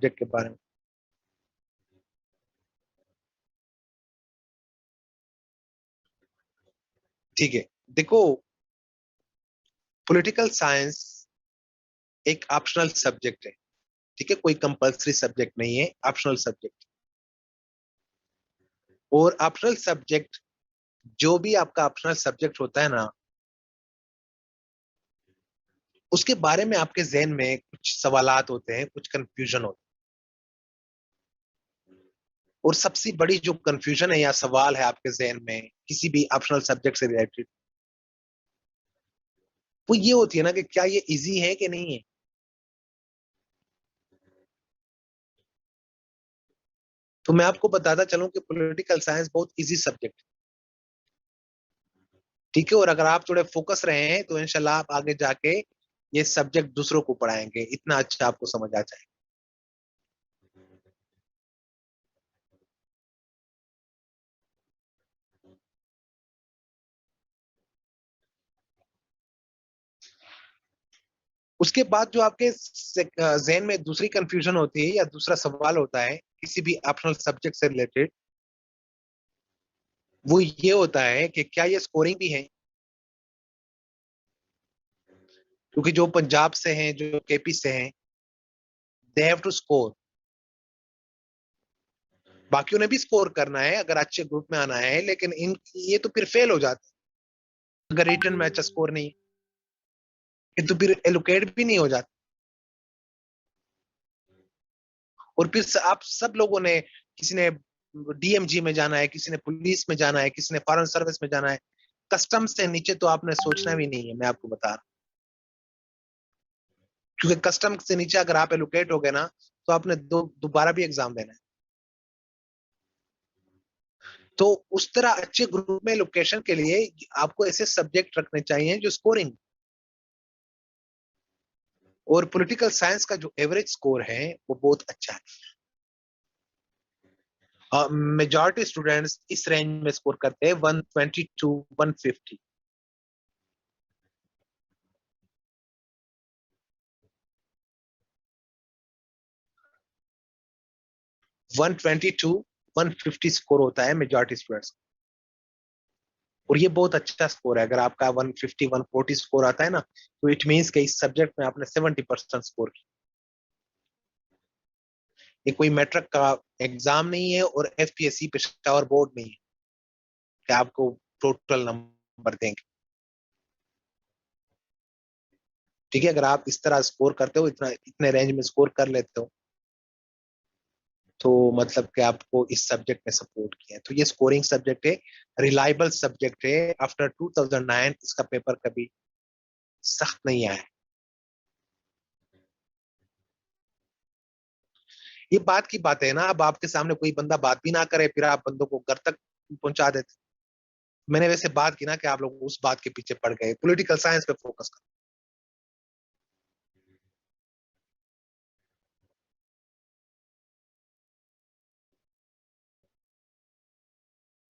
Subject के बारे में। ठीक है, देखो, पॉलिटिकल साइंस एक ऑप्शनल सब्जेक्ट है। ठीक है, कोई कंपल्सरी सब्जेक्ट नहीं है, ऑप्शनल सब्जेक्ट। और ऑप्शनल सब्जेक्ट, जो भी आपका ऑप्शनल सब्जेक्ट होता है ना, उसके बारे में आपके जहन में कुछ सवालात होते हैं, कुछ कंफ्यूजन होते हैं। और सबसे बड़ी जो कंफ्यूजन है या सवाल है आपके जहन में किसी भी ऑप्शनल सब्जेक्ट से रिलेटेड, वो ये होती है ना कि क्या ये इजी है कि नहीं है। तो मैं आपको बताता चलूं कि पॉलिटिकल साइंस बहुत इजी सब्जेक्ट है। ठीक है, और अगर आप थोड़े फोकस रहे हैं तो इंशाल्लाह आप आगे जाके ये सब्जेक्ट दूसरों को पढ़ाएंगे, इतना अच्छा आपको समझ आ जाए। उसके बाद जो आपके जहन में दूसरी कंफ्यूजन होती है या दूसरा सवाल होता है किसी भी ऑप्शनल सब्जेक्ट से रिलेटेड, वो ये होता है कि क्या ये स्कोरिंग भी है। क्योंकि जो पंजाब से हैं, जो केपी से हैं, दे हैव टू स्कोर। बाकियों ने भी स्कोर करना है अगर अच्छे ग्रुप में आना है, लेकिन इन ये तो फिर फेल हो जाते हैं अगर रिटर्न में अच्छा स्कोर नहीं, ये तो फिर एलोकेट भी नहीं हो जाता। और फिर आप सब लोगों ने, किसी ने डीएमजी में जाना है, किसी ने पुलिस में जाना है, किसी ने फॉरेन सर्विस में जाना है, कस्टम से नीचे तो आपने सोचना भी नहीं है, मैं आपको बता रहा हूं। क्योंकि कस्टम से नीचे अगर आप एलोकेट हो गए ना, तो आपने दोबारा भी एग्जाम देना है। तो उस तरह अच्छे ग्रुप में लोकेशन के लिए आपको ऐसे सब्जेक्ट रखने चाहिए जो स्कोरिंग। और पॉलिटिकल साइंस का जो एवरेज स्कोर है वो बहुत अच्छा है। मेजॉरिटी स्टूडेंट्स इस रेंज में स्कोर करते हैं, 120 टू 150। 120 टू 150 स्कोर होता है मेजॉरिटी स्टूडेंट्स। और ये बहुत अच्छा स्कोर है। अगर आपका 150 140 स्कोर आता है ना, तो इट मीन्स कि इस सब्जेक्ट में आपने 70% स्कोर किया। ये कोई मैट्रिक का एग्जाम नहीं है और एफपीएससी पेशावर बोर्ड नहीं है कि आपको टोटल नंबर देंगे। ठीक है, अगर आप इस तरह स्कोर करते हो, इतना इतने रेंज में स्कोर कर लेते हो, तो मतलब कि आपको इस सब्जेक्ट में सपोर्ट किया है। तो ये स्कोरिंग सब्जेक्ट है, रिलायबल सब्जेक्ट है। आफ्टर 2009 इसका पेपर कभी सख्त नहीं आया। ये बात की बात है ना, अब आपके सामने कोई बंदा बात भी ना करे, फिर आप बंदों को घर तक पहुंचा देते। मैंने वैसे बात की ना कि आप लोग उस बात के पीछे पड़ गए, पॉलिटिकल साइंस पे फोकस करो।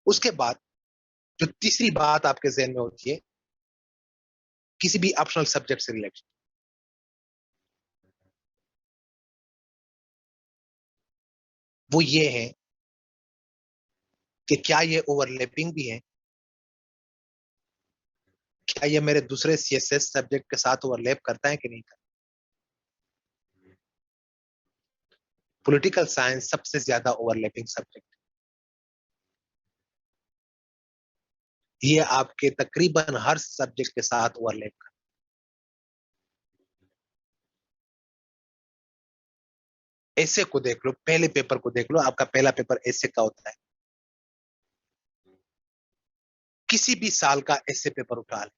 उसके बाद जो तीसरी बात आपके जहन में होती है किसी भी ऑप्शनल सब्जेक्ट से रिलेटेड, वो ये है कि क्या ये ओवरलैपिंग भी है, क्या ये मेरे दूसरे सीएसएस सब्जेक्ट के साथ ओवरलैप करता है कि नहीं करता। पॉलिटिकल साइंस सबसे ज्यादा ओवरलैपिंग सब्जेक्ट। ये आपके तकरीबन हर सब्जेक्ट के साथ ओवरलैप करता है। ऐसे को देख लो, पहले पेपर को देख लो, आपका पहला पेपर ऐसे का होता है। किसी भी साल का ऐसे पेपर उठा ले,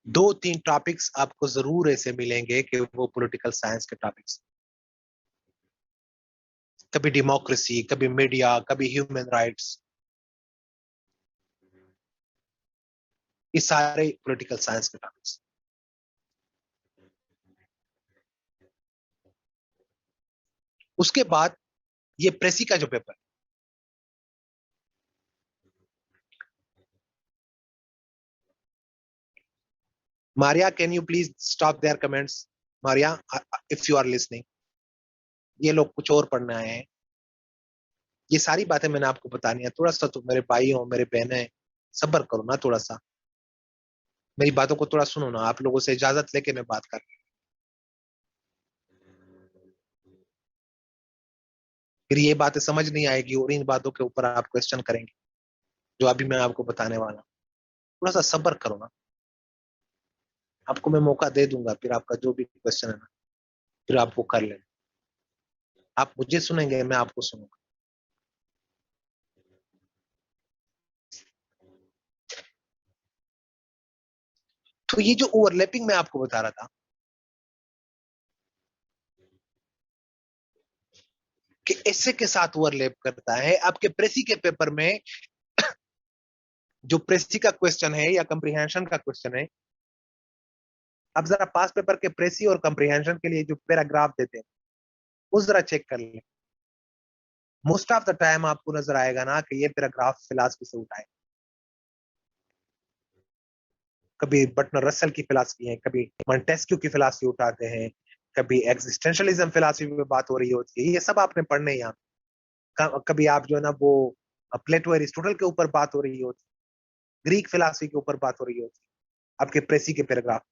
दो तीन टॉपिक्स आपको जरूर ऐसे मिलेंगे कि वो पॉलिटिकल साइंस के टॉपिक्स। कभी डेमोक्रेसी, कभी मीडिया, कभी ह्यूमन राइट्स, ये सारे पॉलिटिकल साइंस के टॉपिक्स। उसके बाद ये प्रेसी का जो paper, Maria can you please stop their comments. Maria, if you are listening, ये लोग कुछ और पढ़ने आए हैं। ये सारी बातें मैंने आपको बतानी है। थोड़ा सा तो मेरे भाई हो, मेरे बहन है, सब्र करो ना थोड़ा सा, मेरी बातों को थोड़ा सुनो ना। आप लोगों से इजाजत लेके मैं बात कर, फिर ये बातें समझ नहीं आएगी और इन बातों के ऊपर आप क्वेश्चन करेंगे जो अभी मैं आपको बताने वाला हूँ। थोड़ा सा सब्र करो ना, आपको मैं मौका दे दूंगा, फिर आपका जो भी क्वेश्चन है ना फिर आप वो कर लेना। आप मुझे सुनेंगे, मैं आपको सुनूंगा। तो ये जो ओवरलैपिंग मैं आपको बता रहा था कि ऐसे के साथ ओवरलैप करता है आपके प्रेसी के पेपर में। जो प्रेसी का क्वेश्चन है या कंप्रीहेंशन का क्वेश्चन है, आप जरा पास पेपर के प्रेसी और कंप्रीहेंशन के लिए जो पैराग्राफ देते हैं वो जरा चेक कर लें। मोस्ट ऑफ द टाइम आपको नजर आएगा ना कि ये पैराग्राफ फिलॉसफी से उठाए। कभी बर्टनर रसल की फिलॉसफी है, कभी मॉन्टेस्क्यू की फिलॉसफी उठाते हैं, कभी एग्जिस्टेंशलिज्म फिलॉसफी में बात हो रही होती है। ये सब आपने पढ़ने यहाँ। कभी आप जो है ना वो प्लेटो एरिस्टोटल के ऊपर बात हो रही होती, ग्रीक फिलॉसफी के ऊपर बात हो रही होती, आपके प्रेसी के पैराग्राफ।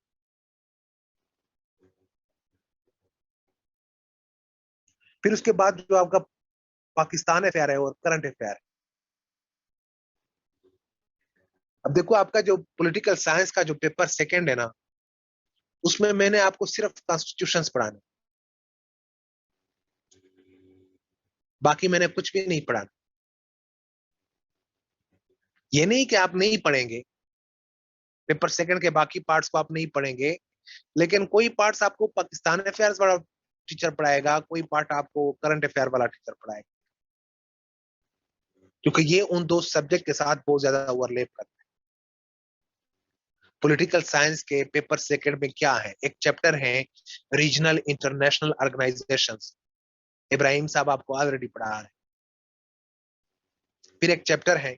फिर उसके बाद जो आपका पाकिस्तान अफेयर है और करंट अफेयर है। अब देखो आपका जो पॉलिटिकल साइंस का जो पेपर सेकंड है ना, उसमें मैंने आपको सिर्फ कॉन्स्टिट्यूशंस पढ़ाने, बाकी मैंने कुछ भी नहीं पढ़ा। ये नहीं कि आप नहीं पढ़ेंगे, पेपर सेकंड के बाकी पार्ट्स को आप नहीं पढ़ेंगे, लेकिन कोई पार्ट्स आपको पाकिस्तान अफेयर्स वाला टीचर पढ़ाएगा, कोई पार्ट आपको करंट अफेयर वाला टीचर पढ़ाएगा, क्योंकि ये उन दो सब्जेक्ट के साथ बहुत ज्यादा ओवरलैप करता है। पॉलिटिकल साइंस के पेपर सेकंड में क्या है, एक चैप्टर है रीजनल इंटरनेशनल ऑर्गेनाइजेशंस, इब्राहिम साहब आपको ऑलरेडी पढ़ा है। फिर एक चैप्टर है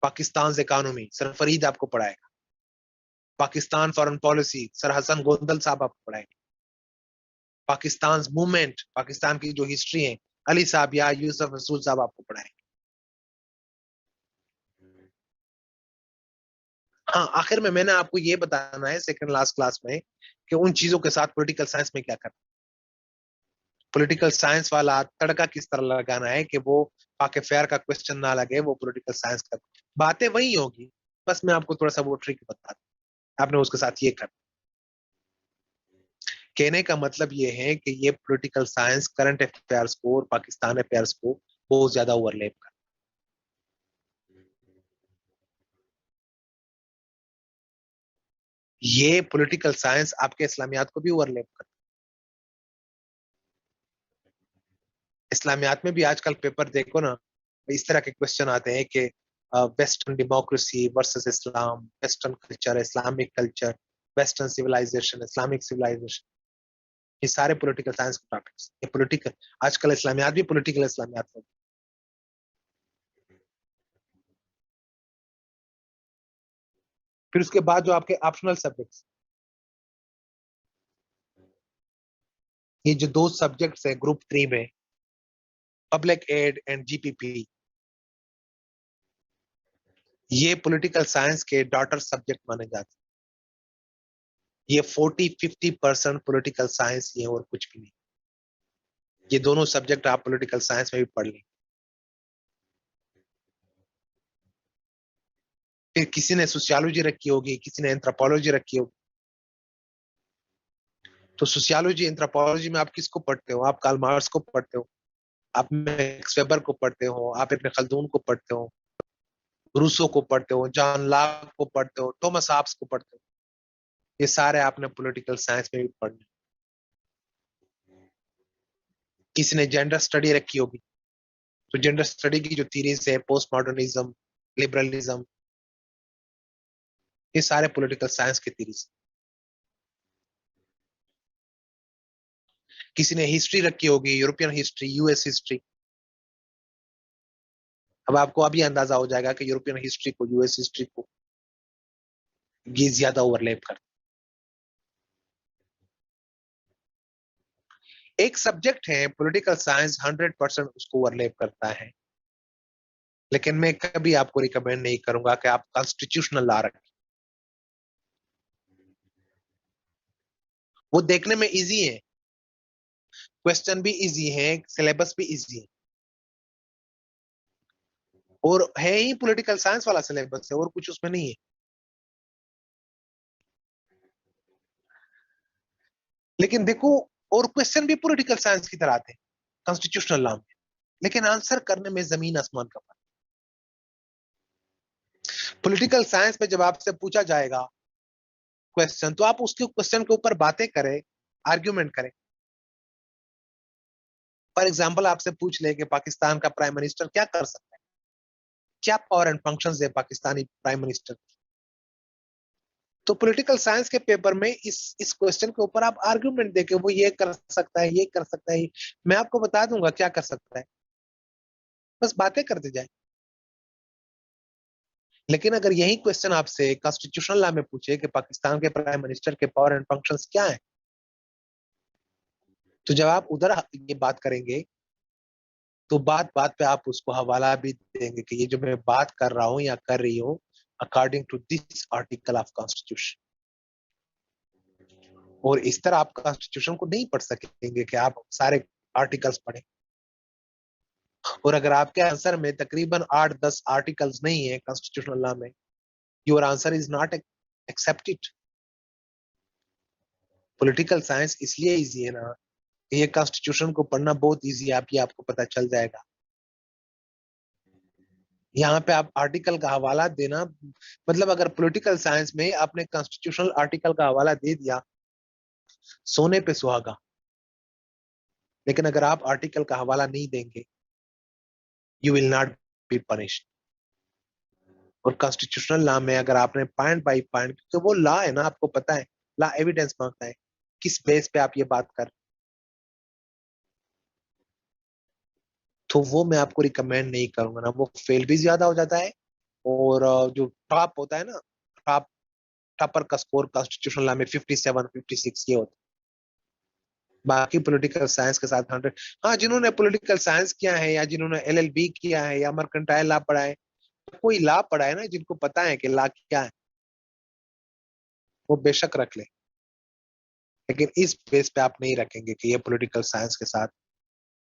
पाकिस्तान इकोनॉमी, सर फरीद आपको पढ़ाएगा। Pakistan foreign policy, sir Hasan Gondal साहब आपको पढ़ाएंगे। पाकिस्तान मूवमेंट, पाकिस्तान की जो हिस्ट्री है, अली साहब या यूसुफ रसूल साहब आपको पढ़ाएंगे। हाँ, आखिर में मैंने आपको ये बताना है सेकंड लास्ट क्लास में कि उन चीजों के साथ पॉलिटिकल साइंस में क्या करना। पॉलिटिकल साइंस वाला तड़का किस तरह लगाना है कि वो पाके फेयर का क्वेश्चन ना लगे, वो पॉलिटिकल साइंस का। बातें वही होगी, बस मैं आपको थोड़ा सा वो ट्रिक बता दूं, आपने उसके साथ ये कर। कहने का मतलब ये है कि ये पॉलिटिकल साइंस करंट अफेयर्स को और पाकिस्तान अफेयर्स को बहुत ज्यादा ओवरलैप कर। ये पॉलिटिकल साइंस आपके इस्लामियात को भी ओवरलैप कर। इस्लामियात में भी आजकल पेपर देखो ना, इस तरह के क्वेश्चन आते हैं कि western democracy versus Islam, western culture, Islamic culture, western civilization, Islamic civilization. ये सारे पॉलिटिकल साइंस के टॉपिक्स, ये पॉलिटिकल, आजकल इस्लामियात भी पॉलिटिकल इस्लामियात हो। फिर उसके बाद जो आपके ऑप्शनल सब्जेक्ट्स, ये जो दो सब्जेक्ट्स है ग्रुप 3 में, पब्लिक एड एंड जीपीपी, ये पॉलिटिकल साइंस के डॉटर सब्जेक्ट माने जाते हैं। ये 40-50% पॉलिटिकल साइंस ये और कुछ भी नहीं। ये दोनों सब्जेक्ट आप पॉलिटिकल साइंस में भी पढ़ लें। फिर किसी ने सोशियोलॉजी रखी होगी, किसी ने एंथ्रोपोलॉजी रखी होगी। तो सोशियोलॉजी एंथ्रोपोलॉजी में आप किसको पढ़ते हो? आप कार्ल मार्क्स को पढ़ते हो, आप मैक्स वेबर को पढ़ते हो, आप इब्न खल्दून को पढ़ते हो, रूसो को पढ़ते हो, जॉन लॉक को पढ़ते हो, थॉमस हॉब्स को पढ़ते हो। ये सारे आपने पॉलिटिकल साइंस में भी पढ़ने। किसी ने जेंडर स्टडी रखी होगी, तो जेंडर स्टडी की जो थीरीज है, पोस्ट मॉडर्निज्म, लिबरलिज्म, ये सारे पॉलिटिकल साइंस की थीरीज। किसी ने हिस्ट्री रखी होगी, यूरोपियन हिस्ट्री, यूएस हिस्ट्री। अब आपको अभी अंदाजा हो जाएगा कि यूरोपियन हिस्ट्री को यूएस हिस्ट्री को ये ज्यादा ओवरलैप करता एक सब्जेक्ट है पॉलिटिकल साइंस, 100% उसको ओवरलैप करता है, लेकिन मैं कभी आपको रिकमेंड नहीं करूंगा कि आप कॉन्स्टिट्यूशनल लॉ रखें। वो देखने में इजी है, क्वेश्चन भी इजी है, सिलेबस भी इजी है, और है ही पॉलिटिकल साइंस वाला सिलेबस है, और कुछ उसमें नहीं है। लेकिन देखो, और क्वेश्चन भी पॉलिटिकल साइंस की तरह आते हैं कॉन्स्टिट्यूशनल लॉ में, लेकिन आंसर करने में जमीन आसमान का फर्क। पॉलिटिकल साइंस में जब आपसे पूछा जाएगा क्वेश्चन, तो आप उसके क्वेश्चन के ऊपर बातें करें, आर्ग्यूमेंट करें। फॉर एग्जाम्पल आपसे पूछ ले कि पाकिस्तान का प्राइम मिनिस्टर क्या कर सकता है, क्या पावर एंड फंक्शंस है पाकिस्तानी प्राइम मिनिस्टर। तो पॉलिटिकल साइंस के पेपर में इस क्वेश्चन के ऊपर आप आर्ग्यूमेंट देके वो ये कर सकता है, ये कर सकता है, मैं आपको बता दूंगा क्या कर सकता है, बस बातें करते जाए। लेकिन अगर यही क्वेश्चन आपसे कॉन्स्टिट्यूशनल लॉ में पूछे कि पाकिस्तान के प्राइम मिनिस्टर के पावर एंड फंक्शंस क्या है, तो जब आप उधर ये बात करेंगे, तो बात बात पे आप उसको हवाला भी देंगे कि ये जो मैं बात कर रहा हूँ या कर रही हूँ, according to this article of constitution. और इस तरह आप कॉन्स्टिट्यूशन को नहीं पढ़ सकेंगे कि आप सारे आर्टिकल्स पढ़ें। और अगर आपके आंसर में तकरीबन 8-10 आर्टिकल्स नहीं है कॉन्स्टिट्यूशनल लॉ में, your answer is not accepted. Political science इसलिए इजी है ना, कि ये कॉन्स्टिट्यूशन को पढ़ना बहुत इजी है, आपको पता चल जाएगा। यहाँ पे आप आर्टिकल का हवाला देना, मतलब अगर पॉलिटिकल साइंस में आपने कॉन्स्टिट्यूशनल आर्टिकल का हवाला दे दिया, सोने पे सुहागा। लेकिन अगर आप आर्टिकल का हवाला नहीं देंगे, you will not be punished. और कॉन्स्टिट्यूशनल लॉ में अगर आपने पॉइंट बाई पॉइंट, क्योंकि वो लॉ है ना, आपको पता है, लॉ एविडेंस मांगता है, किस बेस पे आप ये बात कर, तो वो मैं आपको रिकमेंड नहीं करूंगा ना, वो फेल भी ज्यादा हो जाता है। और जो टॉप होता है ना, टॉप टॉपर का स्कोर कॉन्स्टिट्यूशनल लॉ में 57-56 ये होता है। बाकी पॉलिटिकल साइंस के साथ 100। हाँ, जिन्होंने पॉलिटिकल साइंस किया है या जिन्होंने एलएलबी किया है या मर्केंटाइल लॉ पढ़ा है, कोई लॉ पढ़ा है ना, जिनको पता है कि लॉ क्या है, वो बेशक रख ले। लेकिन इस बेस पे आप नहीं रखेंगे कि ये पॉलिटिकल साइंस के साथ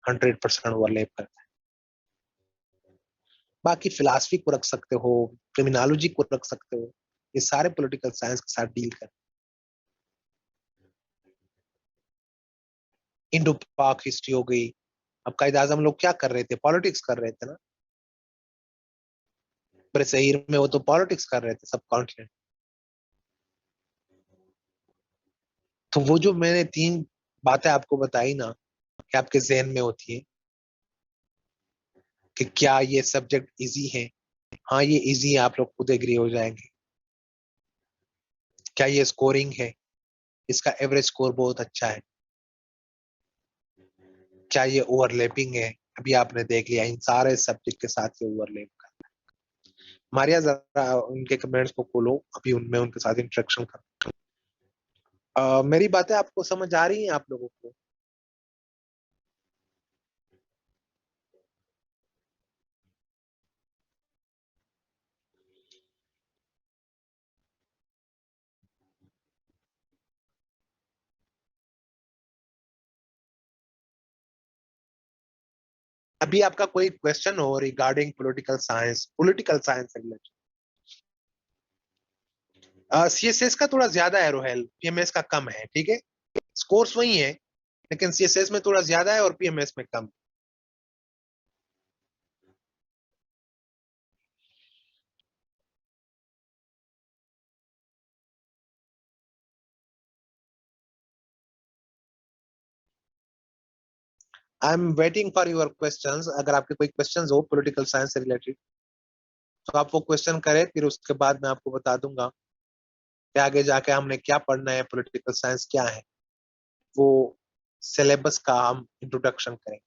100% ओवरलैप करता है। बाकी फिलासफी को रख सकते हो, क्रिमिनोलॉजी को रख सकते हो, ये सारे पॉलिटिकल साइंस के साथ डील कर। इंडो पाक हिस्ट्री हो गई। अब कायद आजम लोग क्या कर रहे थे, पॉलिटिक्स कर रहे थे ना, पूरे शहर में वो तो पॉलिटिक्स कर रहे थे, सब कॉन्टिनेंट। तो वो जो मैंने 3 बातें आपको बताई ना, कि आपके जहन में होती है कि क्या ये सब्जेक्ट इजी है, हाँ ये इजी है, आप लोग खुद एग्री हो जाएंगे। क्या ये स्कोरिंग है, इसका एवरेज स्कोर बहुत अच्छा है। क्या ये ओवरलैपिंग है, अभी आपने देख लिया इन सारे सब्जेक्ट के साथ ये ओवरलैप का। मारिया जरा उनके कमेंट्स को खोलो, अभी उनमें उनके साथ इंटरेक्शन कर। मेरी बातें आपको समझ आ रही हैं आप लोगों को? अभी आपका कोई क्वेश्चन हो रिगार्डिंग पॉलिटिकल साइंस से रिलेटेड? सीएसएस का थोड़ा ज्यादा है रोहेल, पीएमएस का कम है, ठीक है। स्कोर्स वही है, लेकिन सीएसएस में थोड़ा ज्यादा है और पीएमएस में कम। I am waiting for your questions. अगर आपके कोई क्वेश्चंस हो पॉलिटिकल साइंस से रिलेटेड, तो आप वो क्वेश्चन करें, फिर उसके बाद मैं आपको बता दूंगा कि आगे जाके हमने क्या पढ़ना है, पॉलिटिकल साइंस क्या है, वो सिलेबस का हम इंट्रोडक्शन करें।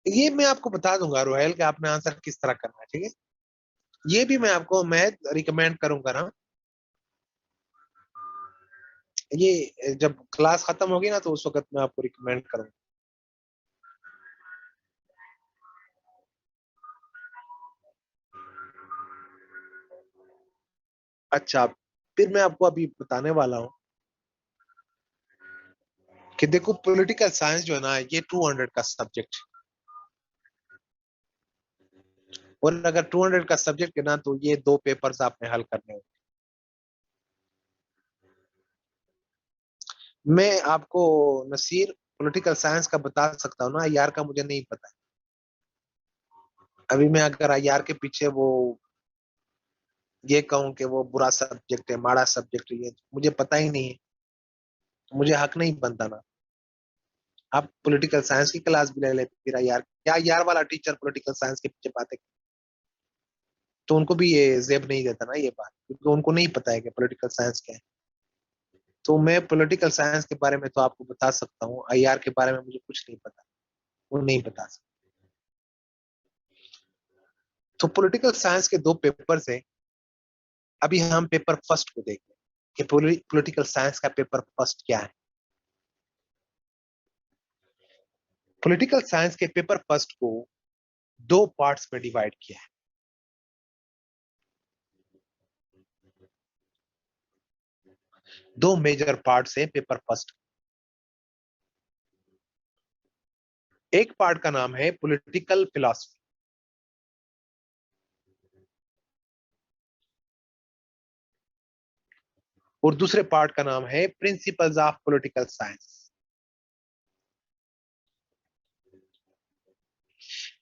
ये मैं आपको बता दूंगा रोहेल कि आपने आंसर किस तरह करना है, ठीक है। ये भी मैं रिकमेंड करूंगा ना, ये जब क्लास खत्म होगी ना तो उस वक्त मैं आपको रिकमेंड करूंगा। अच्छा, फिर मैं आपको अभी बताने वाला हूँ कि देखो पॉलिटिकल साइंस जो है ना ये 200 का सब्जेक्ट, और अगर 200 का सब्जेक्ट है ना तो ये 2 पेपर्स आपने हल करने होंगे। मैं आपको नसीर पॉलिटिकल साइंस का बता सकता हूँ ना, आईआर का मुझे नहीं पता। अभी मैं अगर आईआर के पीछे वो ये कहूँ कि वो बुरा सब्जेक्ट है, माड़ा सब्जेक्ट है, ये मुझे पता ही नहीं है, तो मुझे हक नहीं बनता ना। आप पॉलिटिकल साइंस की क्लास भी ले लेते फिर आईआर, क्या आईआर वाला टीचर पॉलिटिकल साइंस के पीछे बातें, तो उनको भी ये जेब नहीं देता ना ये बात, क्योंकि उनको नहीं पता है कि पॉलिटिकल साइंस क्या है। तो मैं पॉलिटिकल साइंस के बारे में तो आपको बता सकता हूँ, आईआर के बारे में मुझे कुछ नहीं पता, वो नहीं बता सकता। तो पॉलिटिकल साइंस के 2 पेपर्स हैं। अभी हम पेपर फर्स्ट को देखते हैं कि पॉलिटिकल साइंस का पेपर फर्स्ट क्या है। पॉलिटिकल साइंस के पेपर फर्स्ट को 2 पार्ट्स में डिवाइड किया है। 2 मेजर पार्ट्स है पेपर फर्स्ट। एक पार्ट का नाम है पॉलिटिकल फिलॉसफी, और दूसरे पार्ट का नाम है प्रिंसिपल्स ऑफ पॉलिटिकल साइंस।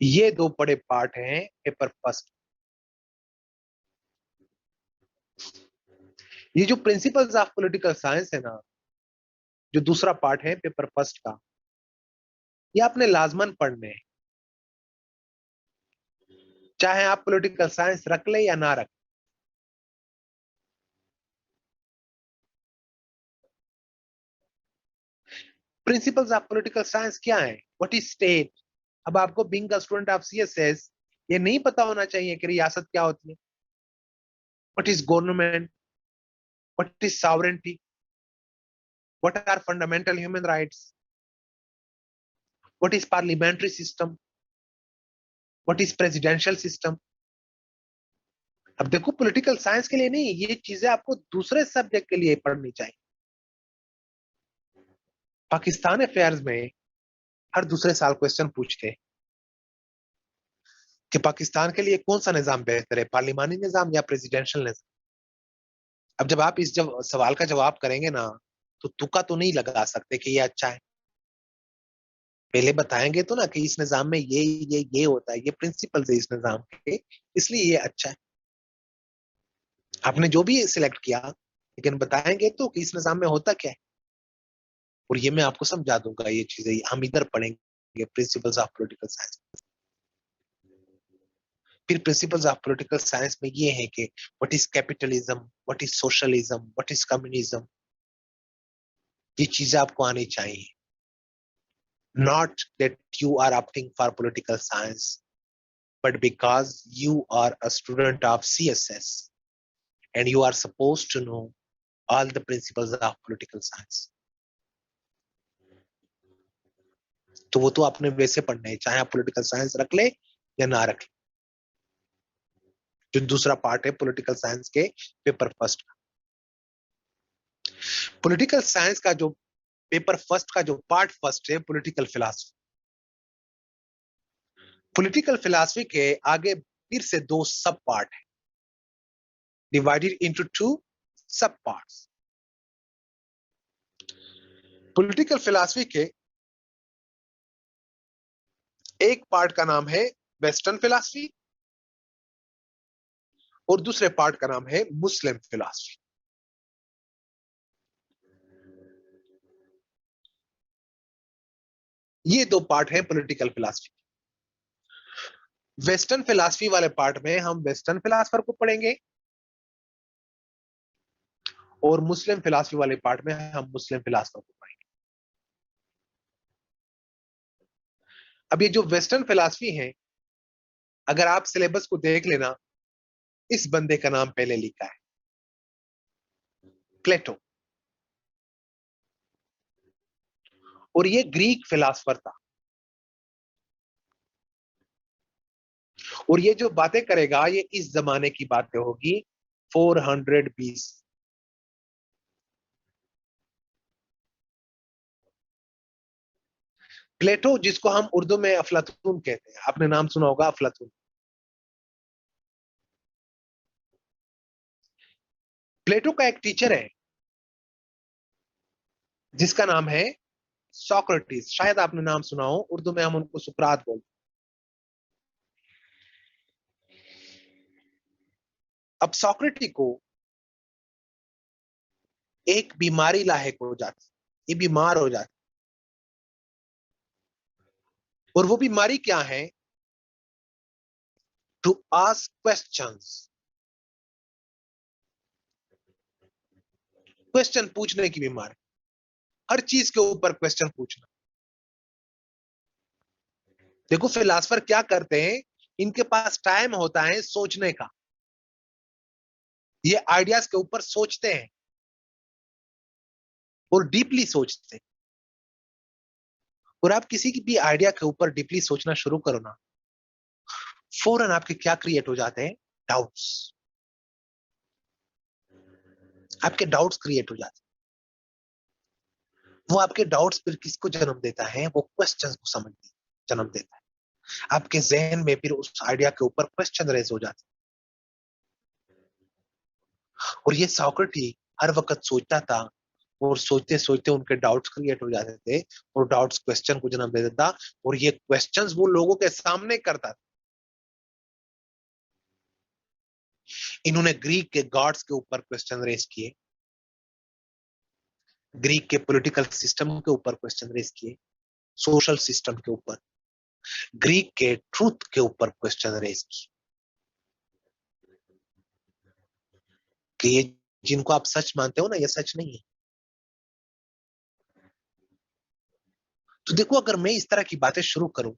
ये 2 बड़े पार्ट हैं पेपर फर्स्ट। ये जो प्रिंसिपल्स ऑफ पॉलिटिकल साइंस है ना, जो दूसरा पार्ट है पेपर फर्स्ट का, ये आपने लाजमन पढ़ने हैं, चाहे आप पॉलिटिकल साइंस रख ले या ना रख। प्रिंसिपल्स ऑफ पॉलिटिकल साइंस क्या है? What is state? अब आपको being a student of CSS ये नहीं पता होना चाहिए कि रियासत क्या होती है, what is government, what is sovereignty, what are fundamental human rights, what is parliamentary system, what is presidential system. अब देखो पॉलिटिकल साइंस के लिए नहीं, ये चीजें आपको दूसरे सब्जेक्ट के लिए पढ़नी चाहिए। पाकिस्तान अफेयर्स में हर दूसरे साल क्वेश्चन पूछते हैं कि पाकिस्तान के लिए कौन सा निजाम बेहतर है, पार्लिमानी निजाम या प्रेसिडेंशियल निजाम। अब जब आप इस जब सवाल का जवाब करेंगे ना, तो तुक्का तो नहीं लगा सकते कि ये अच्छा है। पहले बताएंगे तो ना कि इस निजाम में ये होता है, ये प्रिंसिपल्स है इस निजाम के, इसलिए ये अच्छा है। आपने जो भी सिलेक्ट किया, लेकिन बताएंगे तो कि इस निजाम में होता क्या है। और ये मैं आपको समझा दूंगा, ये चीजें हम इधर पढ़ेंगे प्रिंसिपल्स ऑफ पॉलिटिकल साइंस। फिर प्रिंसिपल्स ऑफ पॉलिटिकल साइंस में ये है कि what is capitalism, what is socialism, what is communism. ये चीजें आपको आनी चाहिए। Not that you are opting for political science, but because you are a student of CSS and you are supposed to know all the principles of political science. तो वो तो आपने वैसे पढ़ना है, चाहे आप पॉलिटिकल साइंस रख ले या ना रख ले। जो दूसरा पार्ट है पॉलिटिकल साइंस के पेपर फर्स्ट का, पॉलिटिकल साइंस का जो पेपर फर्स्ट का जो पार्ट फर्स्ट है पॉलिटिकल फिलॉसफी। पॉलिटिकल फिलॉसफी के आगे फिर से 2 सब पार्ट है, डिवाइडेड इनटू 2 सब पार्ट्स। पॉलिटिकल फिलॉसफी के एक पार्ट का नाम है वेस्टर्न फिलॉसफी, और दूसरे पार्ट का नाम है मुस्लिम फिलॉसफी। ये 2 पार्ट है पॉलिटिकल फिलॉसफी। वेस्टर्न फिलॉसफी वाले पार्ट में हम वेस्टर्न फिलॉसफर को पढ़ेंगे, और मुस्लिम फिलॉसफी वाले पार्ट में हम मुस्लिम फिलॉसफर को पढ़ेंगे। अब ये जो वेस्टर्न फिलॉसफी है, अगर आप सिलेबस को देख लेना, इस बंदे का नाम पहले लिखा है, प्लेटो। और ये ग्रीक फिलॉसफर था। और ये जो बातें करेगा, ये इस जमाने की बातें होगी, 420। प्लेटो, जिसको हम उर्दू में अफलातून कहते हैं, आपने नाम सुना होगा अफलातून। प्लेटो का एक टीचर है जिसका नाम है सोक्रेटिस। शायद आपने नाम सुना हो, उर्दू में हम उनको सुकरात बोलते हैं। अब सोक्रेटिस को एक बीमारी लायक हो जाती, ये बीमार हो जाती। और वो बीमारी क्या है? टू आस्क क्वेश्चंस, क्वेश्चन पूछने की बीमारी, हर चीज के ऊपर क्वेश्चन पूछना। देखो फिलासफर क्या करते हैं, इनके पास टाइम होता है सोचने का, ये आइडियाज के ऊपर सोचते हैं और डीपली सोचते हैं। और आप किसी की भी आइडिया के ऊपर डीपली सोचना शुरू करो ना, फौरन आपके क्या क्रिएट हो जाते हैं? डाउट्स। आपके डाउट्स क्रिएट हो जाते हैं। वो आपके डाउट्स फिर किसको जन्म देता है? वो क्वेश्चंस को समझ जन्म देता है। आपके जहन में फिर उस आइडिया के ऊपर क्वेश्चन रेज हो जाते हैं। और ये सॉक्रेटिस हर वक्त सोचता था, और सोचते सोचते उनके डाउट्स क्रिएट हो जाते थे, और डाउट्स क्वेश्चन को जन्म दे देता, और ये क्वेश्चंस वो लोगों के सामने करता था। इन्होंने ग्रीक के गॉड्स के ऊपर क्वेश्चन रेज किए, ग्रीक के पॉलिटिकल सिस्टम के ऊपर क्वेश्चन रेज किए, सोशल सिस्टम के ऊपर, ग्रीक के ट्रूथ के ऊपर क्वेश्चन रेज किए, कि ये जिनको आप सच मानते हो ना, ये सच नहीं है। तो देखो, अगर मैं इस तरह की बातें शुरू करूं,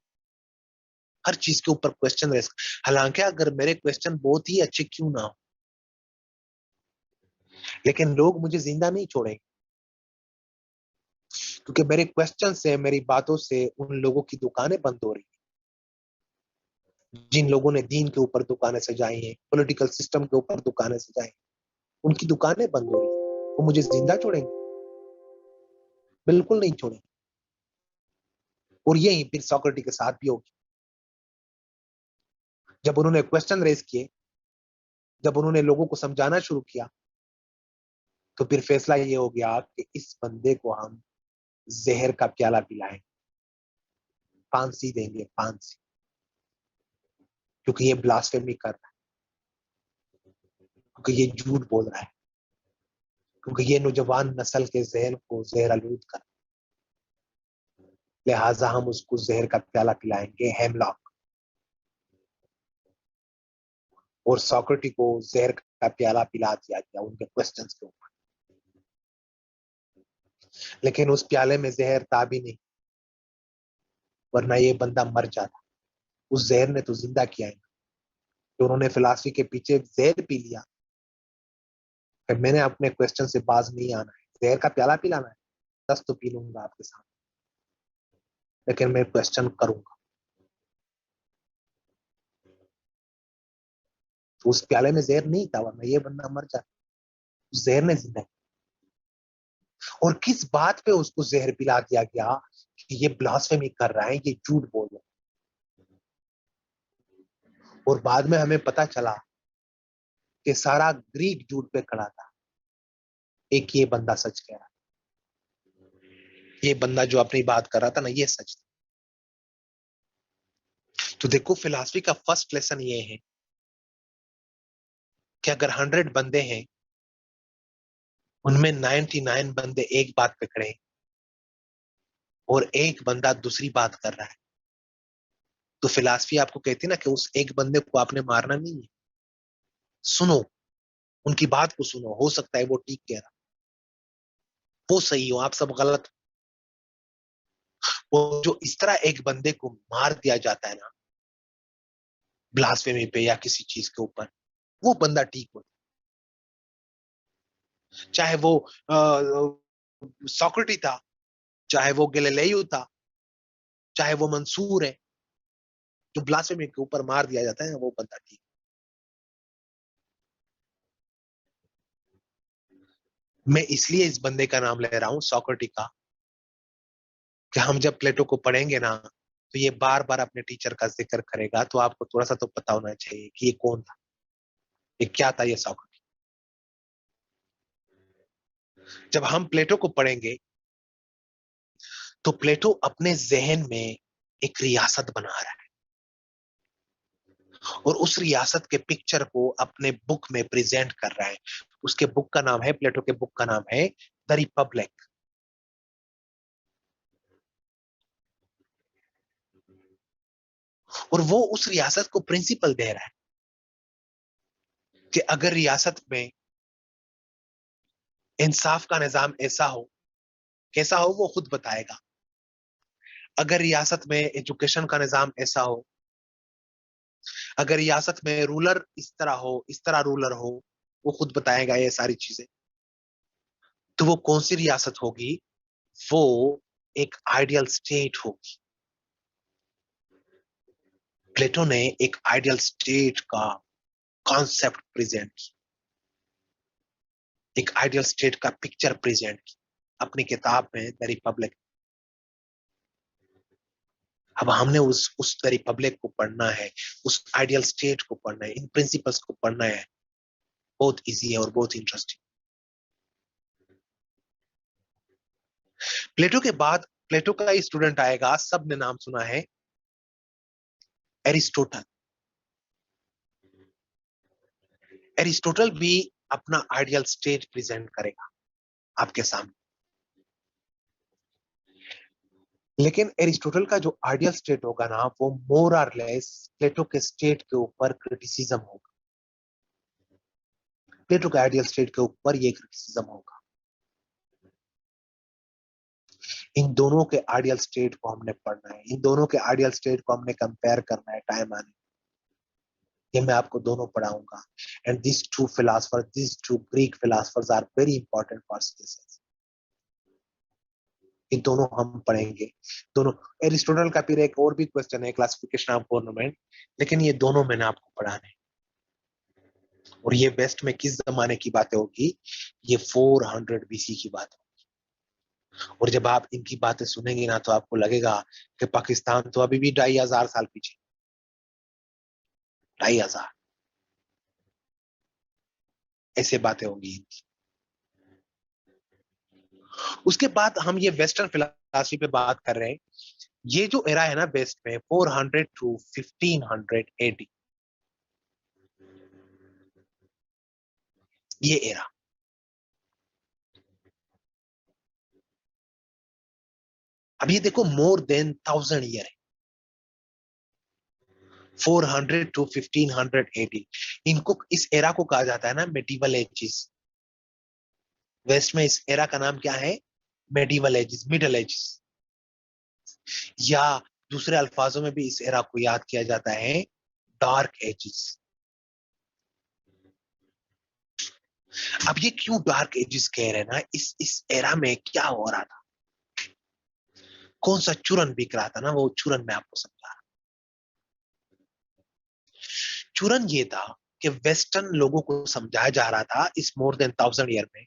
हर चीज के ऊपर क्वेश्चन रेज, हालांकि अगर मेरे क्वेश्चन बहुत ही अच्छे क्यों ना हो, लेकिन लोग मुझे जिंदा नहीं छोड़ेंगे, क्योंकि मेरे क्वेश्चन से, मेरी बातों से उन लोगों की दुकानें बंद हो रही हैं, जिन लोगों ने दीन के ऊपर दुकानें सजाई हैं, पॉलिटिकल सिस्टम के ऊपर दुकानें सजाई, उनकी दुकानें बंद हो रही हैं। वो मुझे जिंदा छोड़ेंगे? बिल्कुल नहीं छोड़ेंगे। और यही फिर सॉक्रेटिस के साथ भी होगी। जब उन्होंने क्वेश्चन रेज किए, जब उन्होंने लोगों को समझाना शुरू किया, तो फिर फैसला ये हो गया कि इस बंदे को हम जहर का प्याला पिलाएं, फांसी देंगे, फांसी। क्योंकि ये ब्लास्फेमी कर रहा है, क्योंकि ये झूठ बोल रहा है, क्योंकि ये नौजवान नस्ल के जहन को जहरालूद कर, लिहाजा हम उसको जहर का प्याला पिलाएंगे, हेमलॉक। और सॉक्रेटिस को जहर का प्याला पिला दिया गया उनके क्वेश्चंस के ऊपर। लेकिन उस प्याले में जहर था भी नहीं, वरना ये बंदा मर जाता। उस जहर ने तो जिंदा किया है। तो उन्होंने फिलॉसफी के पीछे जहर पी लिया, कि मैंने अपने क्वेश्चन से बाज नहीं आना है, जहर का प्याला पिलाना है, 10 तो पी लूंगा आपके सामने, लेकिन मैं क्वेश्चन करूंगा। तो उस प्याले में जहर नहीं था, वरना ये बंदा मर जाता। उस जहर ने जिंदा किया। और किस बात पे उसको जहर पिला दिया गया? कि ये ब्लास्फेमी कर रहा है, ये झूठ बोल रहा है। और बाद में हमें पता चला कि सारा ग्रीक झूठ पे खड़ा था, एक ये बंदा सच कह रहा। ये बंदा जो अपनी बात कर रहा था ना, ये सच था। तो देखो, फिलॉसफी का फर्स्ट लेसन ये है कि अगर 100 बंदे हैं, उनमें 99 बंदे एक बात पे खड़े हैं, और एक बंदा दूसरी बात कर रहा है, तो फिलॉसफी आपको कहती है ना कि उस एक बंदे को आपने मारना नहीं है। सुनो, उनकी बात को सुनो, हो सकता है वो ठीक कह रहा, वो सही हो, आप सब गलत। वो जो इस तरह एक बंदे को मार दिया जाता है ना ब्लास्फेमी पे या किसी चीज के ऊपर, वो बंदा ठीक होता है। चाहे वो सोक्रेटिस था, चाहे वो गैलीलियो था, चाहे वो मंसूर है, जो ब्लास्फेमी के ऊपर मार दिया जाता है वो बंदा ठीक। मैं इसलिए इस बंदे का नाम ले रहा हूं सोक्रेटिस का, कि हम जब प्लेटो को पढ़ेंगे ना तो ये बार बार अपने टीचर का जिक्र करेगा, तो आपको थोड़ा सा तो पता होना चाहिए कि ये कौन था, ये क्या था ये सोक्रेटिस। जब हम प्लेटो को पढ़ेंगे तो प्लेटो अपने जहन में एक रियासत बना रहा है और उस रियासत के पिक्चर को अपने बुक में प्रेजेंट कर रहा है। उसके बुक का नाम है, प्लेटो के बुक का नाम है द रिपब्लिक। और वो उस रियासत को प्रिंसिपल दे रहा है कि अगर रियासत में इंसाफ का निजाम ऐसा हो, कैसा हो वो खुद बताएगा। अगर रियासत में एजुकेशन का निजाम ऐसा हो, अगर रियासत में रूलर इस तरह हो, इस तरह रूलर हो, वो खुद बताएगा ये सारी चीजें। तो वो कौन सी रियासत होगी? वो एक आइडियल स्टेट होगी। प्लेटो ने एक आइडियल स्टेट का कॉन्सेप्ट प्रेजेंट किया, एक आइडियल स्टेट का पिक्चर प्रेजेंट किया अपनी किताब में द रिपब्लिक। अब हमने उस द रिपब्लिक को पढ़ना है, उस आइडियल स्टेट को पढ़ना है, इन प्रिंसिपल्स को पढ़ना है। बहुत इजी है और बहुत इंटरेस्टिंग। प्लेटो के बाद प्लेटो का स्टूडेंट आएगा, सबने नाम सुना है, एरिस्टोटल। एरिस्टोटल भी अपना आइडियल स्टेट प्रेजेंट करेगा आपके सामने। लेकिन एरिस्टोटल का जो आइडियल स्टेट होगा ना, वो मोर और लेस प्लेटो के स्टेट के ऊपर क्रिटिसिज्म होगा। प्लेटो के आइडियल स्टेट के ऊपर ये क्रिटिसिज्म होगा। इन दोनों के आइडियल स्टेट को हमने पढ़ना है, इन दोनों के आइडियल स्टेट को हमने कंपेयर करना है टाइम आने। ये मैं आपको दोनों पढ़ाऊंगा। And this two philosopher, this two Greek philosophers are very important for this. ये दोनों हम पढ़ेंगे। दोनों। एरिस्टोटल का फिर एक और भी क्वेश्चन है, क्लासिफिकेशन ऑफ गवर्नमेंट, लेकिन ये दोनों मैंने आपको पढ़ाने। और ये वेस्ट में किस जमाने की बातें होगी? ये 400 बीसी की बात है। और जब आप इनकी बातें सुनेंगे ना तो आपको लगेगा कि पाकिस्तान तो अभी भी 2500 साल पीछे। 2500। ऐसे बातें होंगी। उसके बाद हम ये वेस्टर्न फिलोसफी पे बात कर रहे हैं। ये जो एरा है ना वेस्ट में, 400 to 1580, ये एरा। अब ये देखो, मोर देन 1000 ईयर है। 400 to 1580, इनको, इस एरा को कहा जाता है ना मेडिवल एजिस। वेस्ट में इस एरा का नाम क्या है? Medieval ages, middle ages. या दूसरे अल्फाजों में भी इस एरा को याद किया जाता है डार्क एजिस। अब ये क्यों डार्क एजिस कह रहे हैं ना, इस एरा में क्या हो रहा था, कौन सा चूरन बिक रहा था ना, वो चूरन मैं आपको समझा रहा। चूरन ये था कि वेस्टर्न लोगों को समझाया जा रहा था इस मोर देन 1000 ईयर में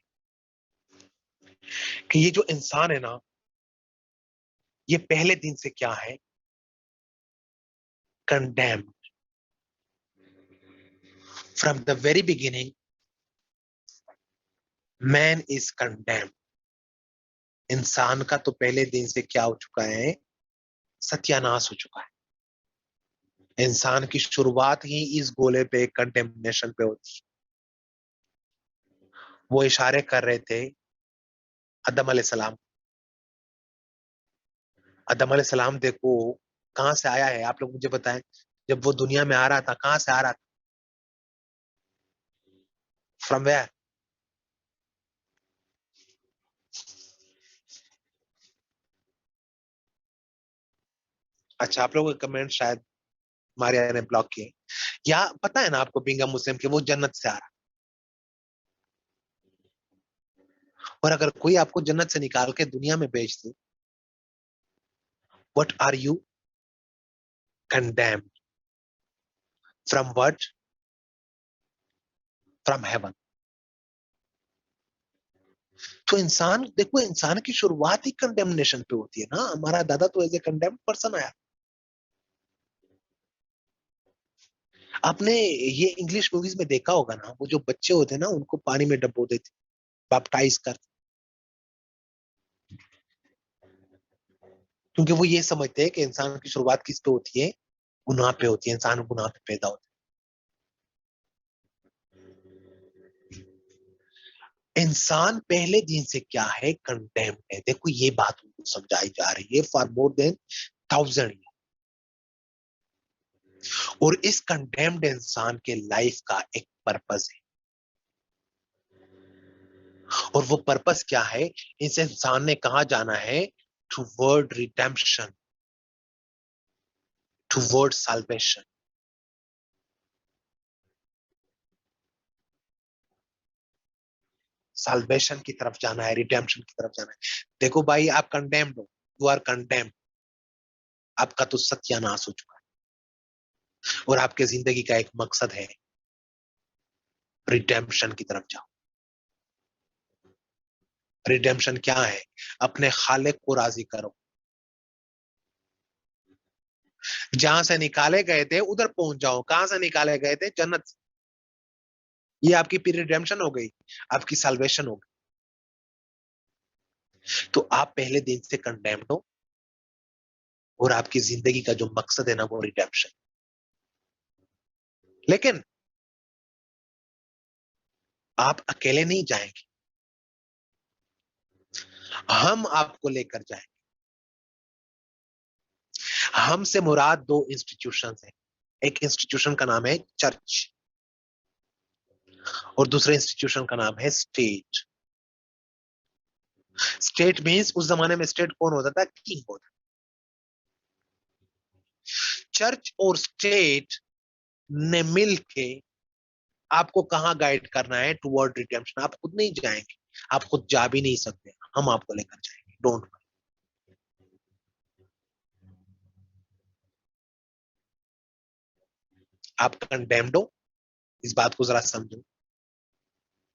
कि ये जो इंसान है ना, ये पहले दिन से क्या है? Condemned. From the very beginning man is condemned. इंसान का तो पहले दिन से क्या हो चुका है? सत्यानाश हो चुका है। इंसान की शुरुआत ही इस गोले पे कंडेमनेशन पे होती। वो इशारे कर रहे थे आदम अलैहिस्सलाम। आदम अलैहिस्सलाम देखो कहां से आया है, आप लोग मुझे बताएं। जब वो दुनिया में आ रहा था, कहां से आ रहा था? From where? अच्छा, आप लोगों के कमेंट शायद मारिया ने ब्लॉक किए, या पता है ना आपको बीइंग अ मुस्लिम कि वो जन्नत से आ रहा है। और अगर कोई आपको जन्नत से निकाल के दुनिया में भेज दे, what are you condemned from what? From heaven. तो इंसान देखो, इंसान की शुरुआत ही कंडेमनेशन पे होती है ना। हमारा दादा तो एज ए कंडेम्ड पर्सन आया। आपने ये इंग्लिश मूवीज में देखा होगा ना, वो जो बच्चे होते हैं ना उनको पानी में डुबो देते, बैप्टाइज करते, क्योंकि वो ये समझते हैं कि इंसान की शुरुआत किस पे होती है? गुनाह पे होती है, इंसान गुनाह पे पैदा होता है। इंसान पहले दिन से क्या है? कंडेम्ड है। देखो ये बात उनको समझाई जा रही है फॉर मोर देन 1000 ईयर। और इस कंडेम्ड इंसान के लाइफ का एक पर्पस है, और वो पर्पस क्या है? इस इंसान ने कहा जाना है toward redemption, toward salvation. Salvation की तरफ जाना है, रिडेम्पशन की तरफ जाना है। देखो भाई, आप कंडेम्ड हो, यू आर कंडेम्ड, आपका तो सत्यानाश हो चुका है, और आपके जिंदगी का एक मकसद है, रिडेम्पशन की तरफ जाओ। रिडेम्पशन क्या है? अपने खालिक को राजी करो, जहां से निकाले गए थे उधर पहुंच जाओ। कहां से निकाले गए थे? जन्नत से। ये आपकी प्री रिडेम्पशन हो गई, आपकी साल्वेशन हो गई। तो आप पहले दिन से कंडेम्ड हो, और आपकी जिंदगी का जो मकसद है ना वो रिडेम्पशन। लेकिन आप अकेले नहीं जाएंगे, हम आपको लेकर जाएंगे। हमसे मुराद दो इंस्टीट्यूशन है। एक इंस्टीट्यूशन का नाम है चर्च, और दूसरे इंस्टीट्यूशन का नाम है स्टेट। स्टेट मीन्स उस जमाने में स्टेट कौन होता था? किंग होता। चर्च और स्टेट ने मिलके आपको कहां गाइड करना है? Toward redemption. आप खुद नहीं जाएंगे, आप खुद जा भी नहीं सकते, हम आपको लेकर जाएंगे, डोंट। आप कंडेम्ड हो, इस बात को जरा समझो,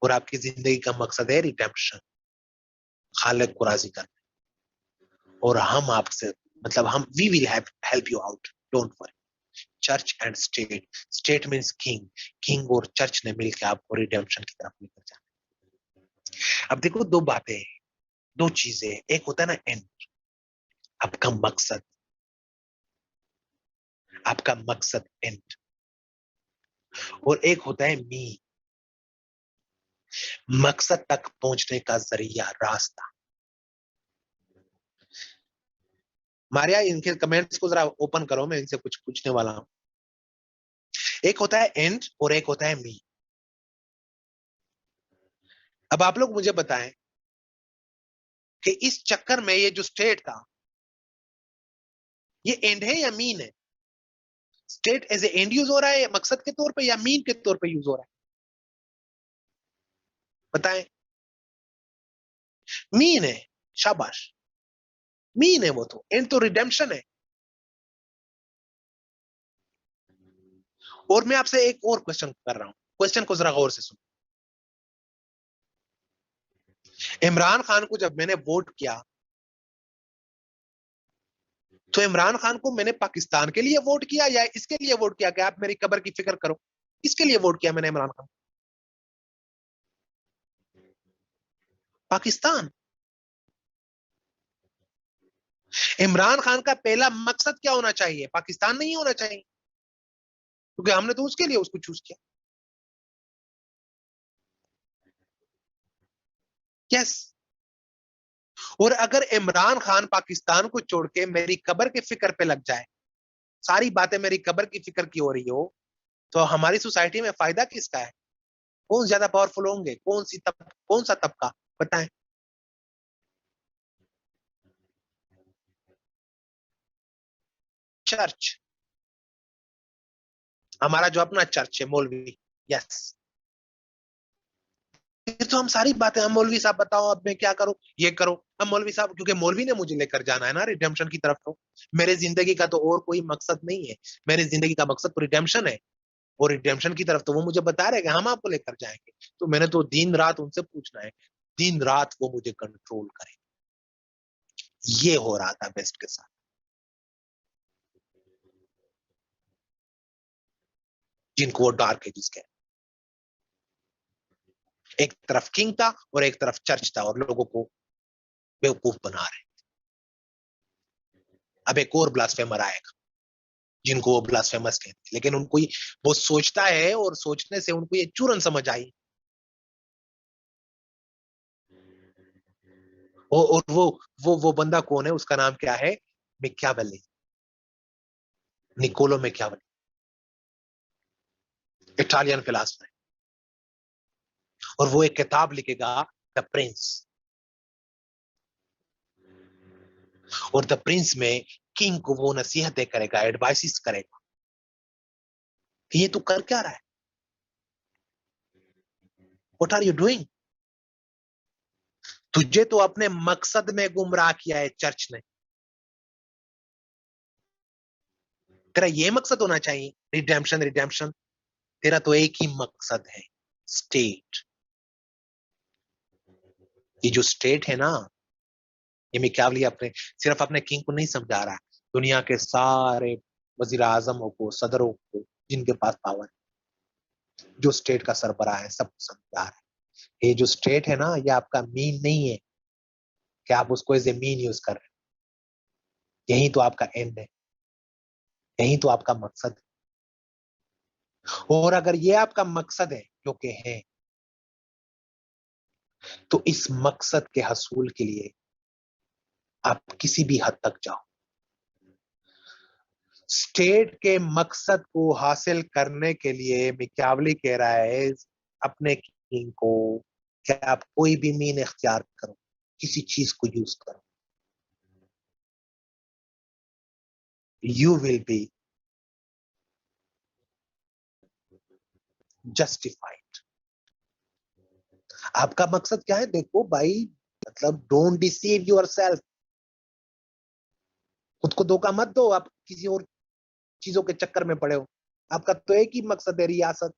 और आपकी जिंदगी का मकसद है रिडेम्पशन, खालिक को राजी करना। और हम आपसे, मतलब हम, we will have help you out, don't worry. Church and state, state means king, king और चर्च ने मिलकर आपको रिडेम्पशन की तरफ लेकर जाना। अब देखो दो बातें हैं, दो चीजें, एक होता है ना एंड, आपका मकसद, आपका मकसद एंड, और एक होता है मी, मकसद तक पहुंचने का जरिया, रास्ता। मारिया, इनके कमेंट्स को जरा ओपन करो, मैं इनसे कुछ पूछने वाला हूं। एक होता है एंड और एक होता है मी। अब आप लोग मुझे बताएं कि इस चक्कर में ये जो स्टेट था, ये एंड है या मीन है? State as a end use हो रहा है मकसद के तौर पे, या मीन के तौर पे यूज हो रहा है? बताएं। मीन है, शाबाश, मीन है वो तो, एंड तो रिडेम्पशन है। और मैं आपसे एक और क्वेश्चन कर रहा हूं, क्वेश्चन को जरा गौर से सुनो। इमरान खान को जब मैंने वोट किया, तो इमरान खान को मैंने पाकिस्तान के लिए वोट किया या इसके लिए वोट किया कि आप मेरी कब्र की फिक्र करो? इसके लिए वोट किया मैंने इमरान खान? पाकिस्तान। इमरान खान का पहला मकसद क्या होना चाहिए? पाकिस्तान नहीं होना चाहिए, क्योंकि हमने तो उसके लिए उसको चूज किया। यस। और अगर इमरान खान पाकिस्तान को छोड़ के मेरी कब्र के फिक्र पे लग जाए, सारी बातें मेरी कब्र की फिक्र की हो रही हो, तो हमारी सोसाइटी में फायदा किसका है? कौन ज्यादा पावरफुल होंगे? कौन सा तबका? बताएं। चर्च, हमारा जो अपना चर्च है मौलवी, यस। फिर तो हम सारी बातें, हम मौलवी साहब बताओ अब मैं क्या करूं, ये करो, हम मौलवी साहब, क्योंकि मौलवी ने मुझे लेकर जाना है ना रिडेम्पशन की तरफ। तो मेरे जिंदगी का तो और कोई मकसद नहीं है, मेरी जिंदगी का मकसद तो रिडेम्पशन है। और रिडेम्पशन की तरफ तो वो मुझे बता रहे हैं कि हम आपको लेकर जाएंगे। तो मैंने तो दिन रात उनसे पूछना है, दिन रात वो मुझे कंट्रोल करें। ये हो रहा था वेस्ट के साथ, जिनको वो डार्क एजेस कहते हैं। एक तरफ किंग था और एक तरफ चर्च था, और लोगों को बेवकूफ बना रहे। अब एक और ब्लास्फेमर आएगा, जिनको वो ब्लास्फेमस कहते हैं, लेकिन उनको वो सोचता है, और सोचने से उनको ये चूरन समझ आई। और वो बंदा कौन है, उसका नाम क्या है? मिक्यावेली, निकोलो मिक्यावेली, इटालियन फिलोसफर। और वो एक किताब लिखेगा, द प्रिंस। और द प्रिंस में किंग को वो नसीहतें करेगा, एडवाइसिस करेगा कि ये तू कर क्या रहा है, व्हाट आर यू डूइंग। तुझे तो अपने मकसद में गुमराह किया है चर्च ने। तेरा ये मकसद होना चाहिए, रिडेम्पशन रिडेम्पशन। तेरा तो एक ही मकसद है, स्टेट। ये जो स्टेट है ना, ये मिक्यावेली अपने, सिर्फ अपने किंग को नहीं समझा रहा है, दुनिया के सारे वजीर आजमों को, सदरों को, जिनके पास पावर है, जो स्टेट का सरबराह है, सबको समझा रहा है। ये जो स्टेट है ना, ये आपका मीन नहीं है कि आप उसको एज ए मीन यूज कर रहे हैं। यही तो आपका एंड है, यही तो आपका मकसद है। और अगर ये आपका मकसद है, जो कि है, तो इस मकसद के हसूल के लिए आप किसी भी हद तक जाओ। स्टेट के मकसद को हासिल करने के लिए मिक्यावेली कह रहा है अपने किंग को कि आप कोई भी मीन इख्तियार करो, किसी चीज को यूज करो, यू विल बी जस्टिफाइड। आपका मकसद क्या है, देखो भाई, मतलब डोंट डिसीव योर सेल्फ। खुद को धोखा मत दो, आप किसी और चीजों के चक्कर में पड़े हो। आपका तो एक ही मकसद है, रियासत।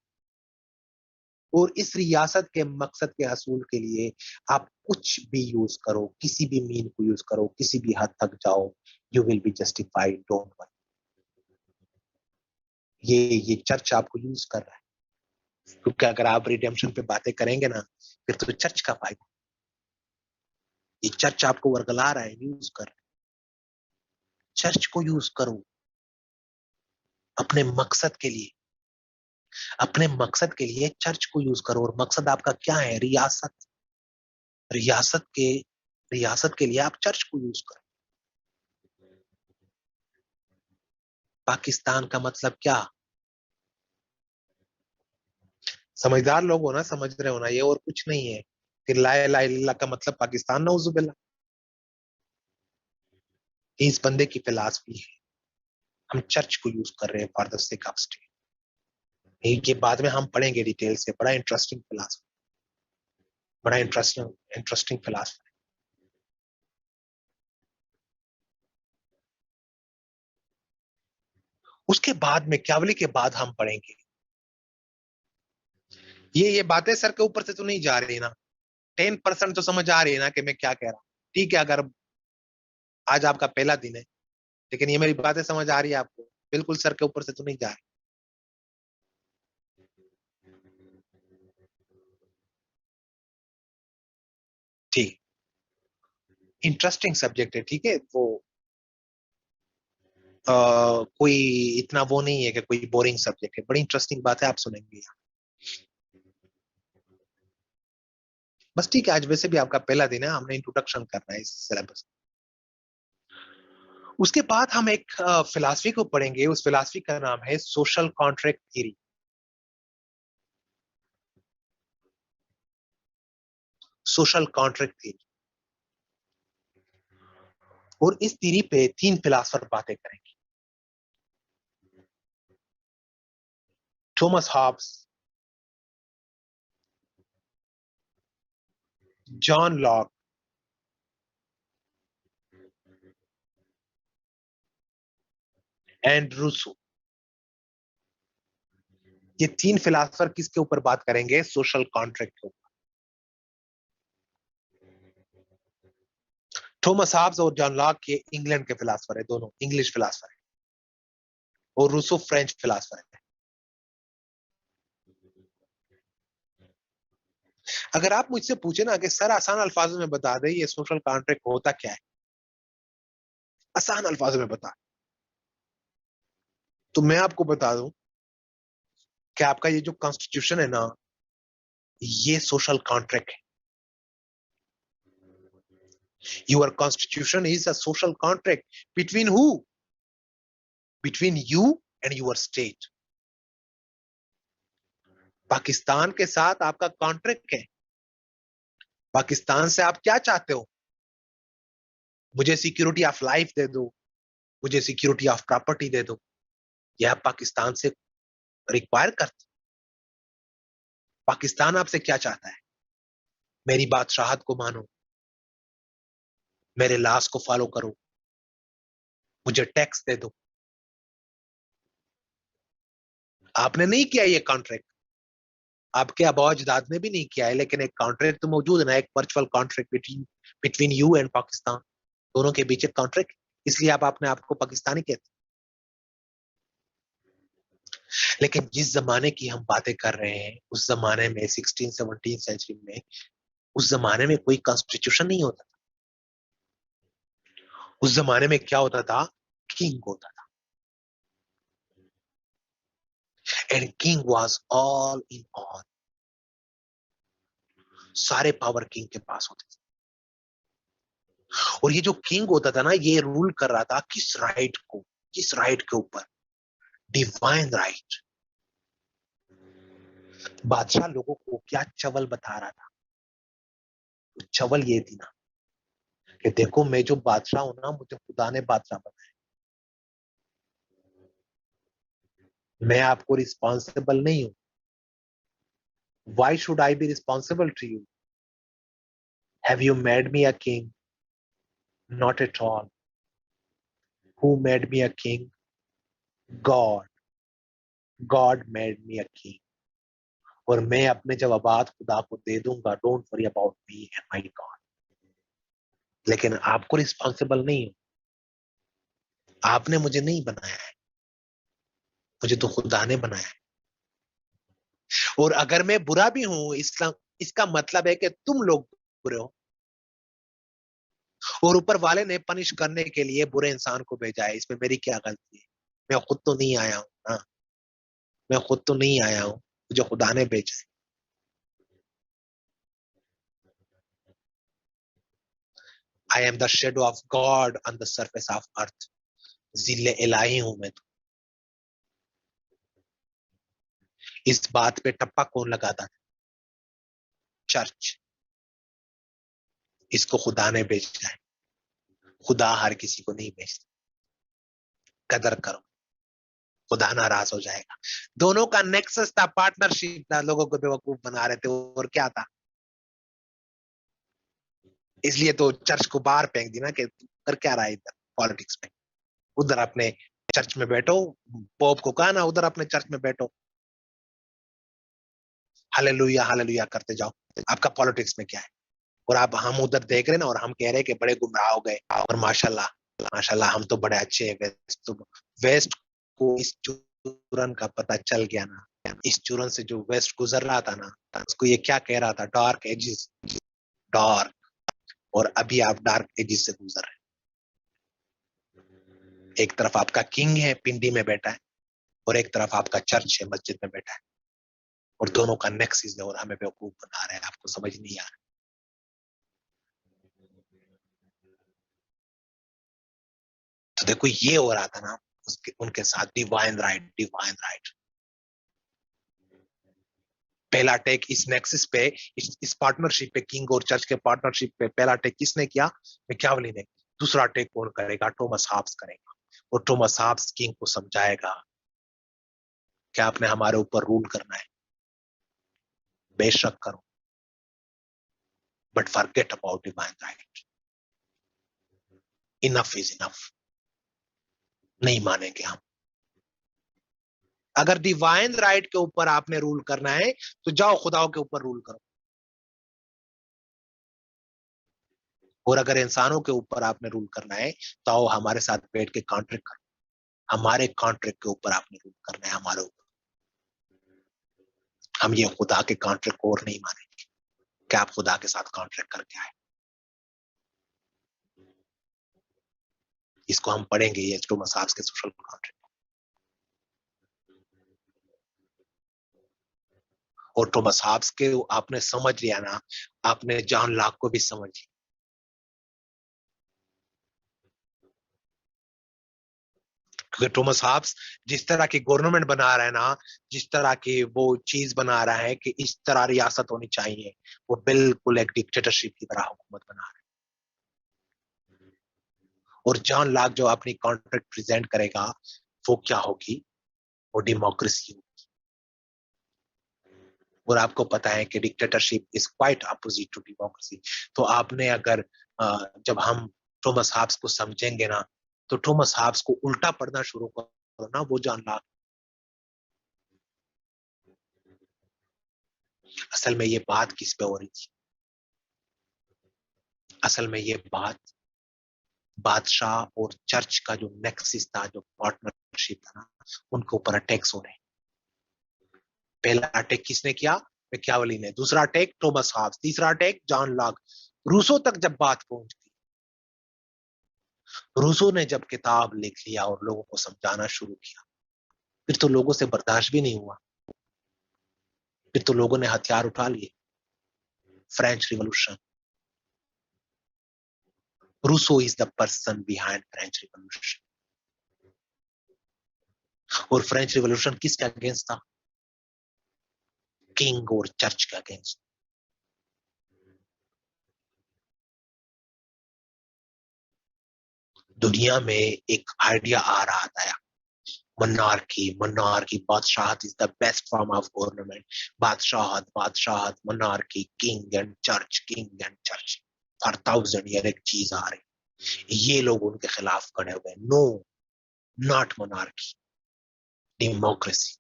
और इस रियासत के मकसद के हसूल के लिए आप कुछ भी यूज करो, किसी भी मीन को यूज करो, किसी भी हद तक जाओ, you will be justified, don't worry. ये चर्च आपको यूज कर रहा है, क्योंकि अगर आप रिडेम्पशन पे बातें करेंगे ना, फिर तो चर्च का फायदा। ये चर्च आपको वर्गला रहा है, यूज कर रहा है। चर्च को यूज करो अपने मकसद के लिए, अपने मकसद के लिए चर्च को यूज करो। और मकसद आपका क्या है, रियासत। रियासत के रियासत के लिए आप चर्च को यूज करो। पाकिस्तान का मतलब क्या? समझदार लोग हो ना, समझ रहे हो ना, ये और कुछ नहीं है। फिर ला इलाहा इल्लल्लाह का मतलब पाकिस्तान, नऊजुबिल्ला। इस बंदे की फिलासफी है। हम चर्च को यूज कर रहे हैं for the sake of state. ये बाद में हम पढ़ेंगे डिटेल से, बड़ा इंटरेस्टिंग फिलासफी, बड़ा इंटरेस्टिंग इंटरेस्टिंग फिलासफी। उसके बाद में क्यावली के बाद हम पढ़ेंगे, ये बातें सर के ऊपर से तो नहीं जा रही ना। 10% तो समझ आ रही है ना कि मैं क्या कह रहा हूँ। ठीक है, अगर आज आपका पहला दिन है, लेकिन ये मेरी बातें समझ आ रही है आपको, बिल्कुल सर के ऊपर से तो नहीं जा रही। ठीक, इंटरेस्टिंग सब्जेक्ट है, ठीक है वो। कोई इतना वो नहीं है कि कोई बोरिंग सब्जेक्ट है, बड़ी इंटरेस्टिंग बात है, आप सुनेंगे। बस ठीक है, आज वैसे भी आपका पहला दिन है, हमने इंट्रोडक्शन करना है इस सिलेबस। उसके बाद हम एक फिलासफी को पढ़ेंगे, उस फिलासफी का नाम है social contract theory. Social contract theory. और इस थ्योरी पे तीन फिलासफर बातें करेंगे। Thomas Hobbes, John Locke, and Rousseau. ये तीन फिलासफर किसके ऊपर बात करेंगे? सोशल कॉन्ट्रैक्ट के ऊपर। थॉमस हॉब्स और जॉन लॉक ये इंग्लैंड के फिलासफर है, दोनों इंग्लिश फिलासफर है, और रूसो फ्रेंच फिलासफर है। अगर आप मुझसे पूछे ना कि सर आसान अल्फाजों में बता दे ये सोशल कॉन्ट्रैक्ट होता क्या है, आसान अल्फाजों में बता, तो मैं आपको बता दूं कि आपका ये जो कॉन्स्टिट्यूशन है ना, ये सोशल कॉन्ट्रैक्ट है। Your constitution is a social contract between who? Between you and your state. Pakistan के साथ आपका कॉन्ट्रैक्ट है। पाकिस्तान से आप क्या चाहते हो? मुझे सिक्योरिटी ऑफ लाइफ दे दो, मुझे सिक्योरिटी ऑफ प्रॉपर्टी दे दो। यह आप पाकिस्तान से रिक्वायर करते। पाकिस्तान आपसे क्या चाहता है? मेरी बादशाहत को मानो, मेरे लॉस को फॉलो करो, मुझे टैक्स दे दो। आपने नहीं किया ये कॉन्ट्रैक्ट, आपके आबा अजदाद ने भी नहीं किया है, लेकिन एक कॉन्ट्रैक्ट तो मौजूद है ना, एक virtual contract between between you and Pakistan. दोनों के बीच एक कॉन्ट्रैक्ट, इसलिए आप अपने आप को पाकिस्तानी कहते हैं। लेकिन जिस जमाने की हम बातें कर रहे हैं, उस जमाने में 16-17 सेंचुरी में, उस जमाने में कोई कॉन्स्टिट्यूशन नहीं होता था। उस जमाने में क्या होता था? किंग होता था, and king was all in all. सारे पावर किंग के पास होते थे। और ये जो किंग होता था ना, ये रूल कर रहा था किस राइट को, किस राइट के ऊपर? Divine right. बादशाह लोगों को क्या चवल बता रहा था? चवल ये थी ना कि देखो मैं जो बादशाह हूं ना, मुझे खुदा ने बादशाह बनाया, मैं आपको रिस्पॉन्सिबल नहीं हूं। Why should I be responsible to you? Have you made me a king? Not at all. Who made me a king? God. God made me a king. और मैं अपने जवाबात खुदा को दे दूंगा, don't worry about me and my God. लेकिन आपको रिस्पॉन्सिबल नहीं हूं, आपने मुझे नहीं बनाया है, मुझे तो खुदा ने बनाया है। और अगर मैं बुरा भी हूं, इसका इसका मतलब है कि तुम लोग बुरे हो, और ऊपर वाले ने पनिश करने के लिए बुरे इंसान को भेजा है। इसमें मेरी क्या गलती है? मैं खुद तो नहीं आया हूं ना, मैं खुद तो नहीं आया हूं, मुझे खुदा ने भेजा है। I am the shadow of God on the surface of earth. जिले इलाही हूं मैं तो। इस बात पे टप्पा कौन लगाता था? चर्च। इसको खुदा ने भेजा है। खुदा हर किसी को नहीं भेजता। कदर करो, खुदा नाराज हो जाएगा। दोनों का नेक्सस था, पार्टनरशिप था, लोगों को बेवकूफ बना रहे थे, और क्या था? इसलिए तो चर्च को बाहर फेंक दी ना, कि कर क्या रहा है इधर पॉलिटिक्स में। उधर अपने चर्च में बैठो, पोप को कहा ना उधर अपने चर्च में बैठो, हालेलुया हालेलुया करते जाओ। आपका पॉलिटिक्स में क्या है? और आप हम उधर देख रहे ना, और हम कह रहे हैं कि बड़े गुमराह हो गए, और माशाल्लाह माशाल्लाह हम तो बड़े अच्छे हैं। वेस्ट तो, वेस्ट को इस चूरन का पता चल गया ना, इस चूरन से जो वेस्ट गुजर रहा था ना, उसको ये क्या कह रहा था? Dark ages, dark. और अभी आप डार्क एजिस से गुजर रहे हैं। एक तरफ आपका किंग है, पिंडी में बैठा है, और एक तरफ आपका चर्च है, मस्जिद में बैठा है, और दोनों का नेक्सिस है, और हमें बेवकूफ बना रहे हैं। आपको समझ नहीं आ रहा? तो देखो ये हो रहा था ना उसके उनके साथ, डिवाइन राइट, डिवाइन राइट। पहला टेक इस नेक्सिस पे, इस पार्टनरशिप पे, किंग और चर्च के पार्टनरशिप पे पहला टेक किसने किया? मैकियावेली ने। दूसरा टेक कौन करेगा? थॉमस हॉब्स करेगा। और थॉमस हॉब्स किंग को समझाएगा क्या आपने हमारे ऊपर रूल करना है? बेशक करो, but forget about divine right. Enough is enough. नहीं मानेंगे हम। अगर डिवाइन राइट के ऊपर आपने रूल करना है तो जाओ खुदाओं के ऊपर रूल करो, और अगर इंसानों के ऊपर आपने रूल करना है तो आओ हमारे साथ बैठ के कॉन्ट्रैक्ट करो। हमारे कॉन्ट्रैक्ट के ऊपर आपने रूल करना है, हमारे ऊपर। हम ये खुदा के कॉन्ट्रैक्ट को और नहीं मानेंगे कि आप खुदा के साथ कॉन्ट्रैक्ट करके आए। इसको हम पढ़ेंगे, ये थॉमस हाब्स के सोशल कॉन्ट्रैक्ट। और थॉमस हाब्स के आपने समझ लिया ना, आपने जॉन लॉक को भी समझ लिया। क्योंकि थॉमस हाब्स जिस तरह की गवर्नमेंट बना रहा है ना, जिस तरह की वो चीज बना रहा है कि इस तरह रियासत होनी चाहिए, वो बिल्कुल एक डिक्टेटरशिप की तरह हुकूमत बना रहा है। और जॉन लॉक जो अपनी कॉन्ट्रैक्ट प्रेजेंट करेगा वो क्या होगी? वो डेमोक्रेसी होगी। और आपको पता है कि dictatorship is quite opposite to democracy. तो आपने अगर जब हम थॉमस हाब्स को समझेंगे ना, तो थॉमस हाब्स को उल्टा पढ़ना शुरू करो ना, वो जॉन लॉक। असल में ये बात किस पे हो रही थी? असल में ये बात बादशाह और चर्च का जो नेक्सिस था, जो पार्टनरशिप था ना, उनके ऊपर अटैक्स हो रहे हैं। पहला अटैक किसने किया? मैकियावेली ने। दूसरा अटैक थॉमस हाब्स। तीसरा अटैक जॉन लॉक। रूसो तक जब बात पहुंच गई, रूसो ने जब किताब लिख लिया और लोगों को समझाना शुरू किया, फिर तो लोगों से बर्दाश्त भी नहीं हुआ। फिर तो लोगों ने हथियार उठा लिए। French revolution. Rousseau is the person behind French revolution. और फ्रेंच रिवॉल्यूशन किसके अगेंस्ट था? किंग और चर्च के अगेंस्ट। दुनिया में एक आइडिया आ रहा था, monarchy. Monarchy, बादशाहत is the best form of government. बादशाहत, बादशाहत, monarchy, king and church for 1,000 year एक चीज आ रही। ये लोग उनके खिलाफ खड़े हुए। No, not monarchy, democracy.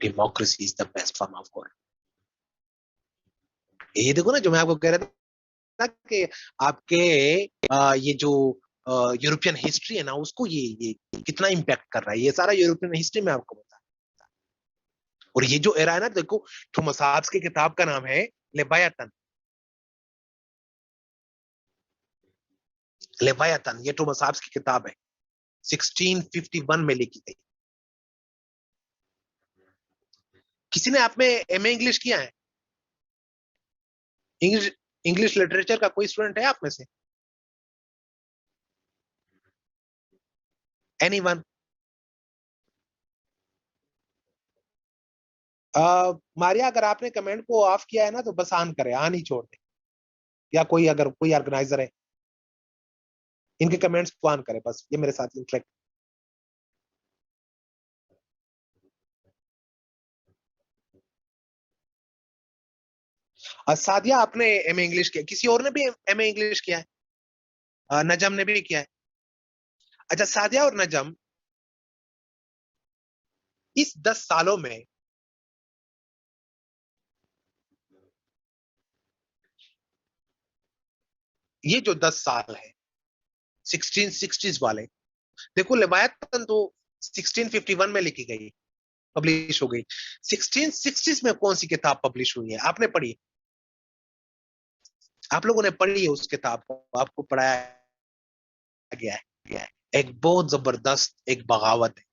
Democracy is the best form of government. ये देखो ना, जो मैं आपको कह रहा था कि आपके ये जो यूरोपियन हिस्ट्री है ना, उसको ये कितना इम्पैक्ट कर रहा है, ये सारा यूरोपियन हिस्ट्री में आपको बता। और ये जो एरा है ना, देखो थॉमस हाब्स की किताब का नाम है लेवायतन। लेवायतन ये थॉमस हाब्स की किताब है, 1651 में लिखी गई। किसी ने आप में एमए इंग्लिश किया है? इंग्लिश इंग्लिश लिटरेचर का कोई स्टूडेंट है आप में से? एनीवन? मारिया, अगर आपने कमेंट को ऑफ किया है ना, तो बस ऑन करें, ऑन ही छोड़ दे। या कोई अगर कोई ऑर्गेनाइजर है, इनके कमेंट्स को ऑन करें, बस ये मेरे साथ इंटरेक्ट। सादिया, आपने एमए इंग्लिश किया? किसी और ने भी एमए इंग्लिश किया है? नजम ने भी किया है? अच्छा, सादिया और नजम, इस 10 सालों में ये जो 10 साल है 1660s वाले, देखो लेवायतन तो 1651 में लिखी गई, पब्लिश हो गई। 1660s में कौन सी किताब पब्लिश हुई है? आपने पढ़ी? आप लोगों ने पढ़ी है उस किताब को? आपको पढ़ाया गया है। एक बहुत जबरदस्त एक बगावत है।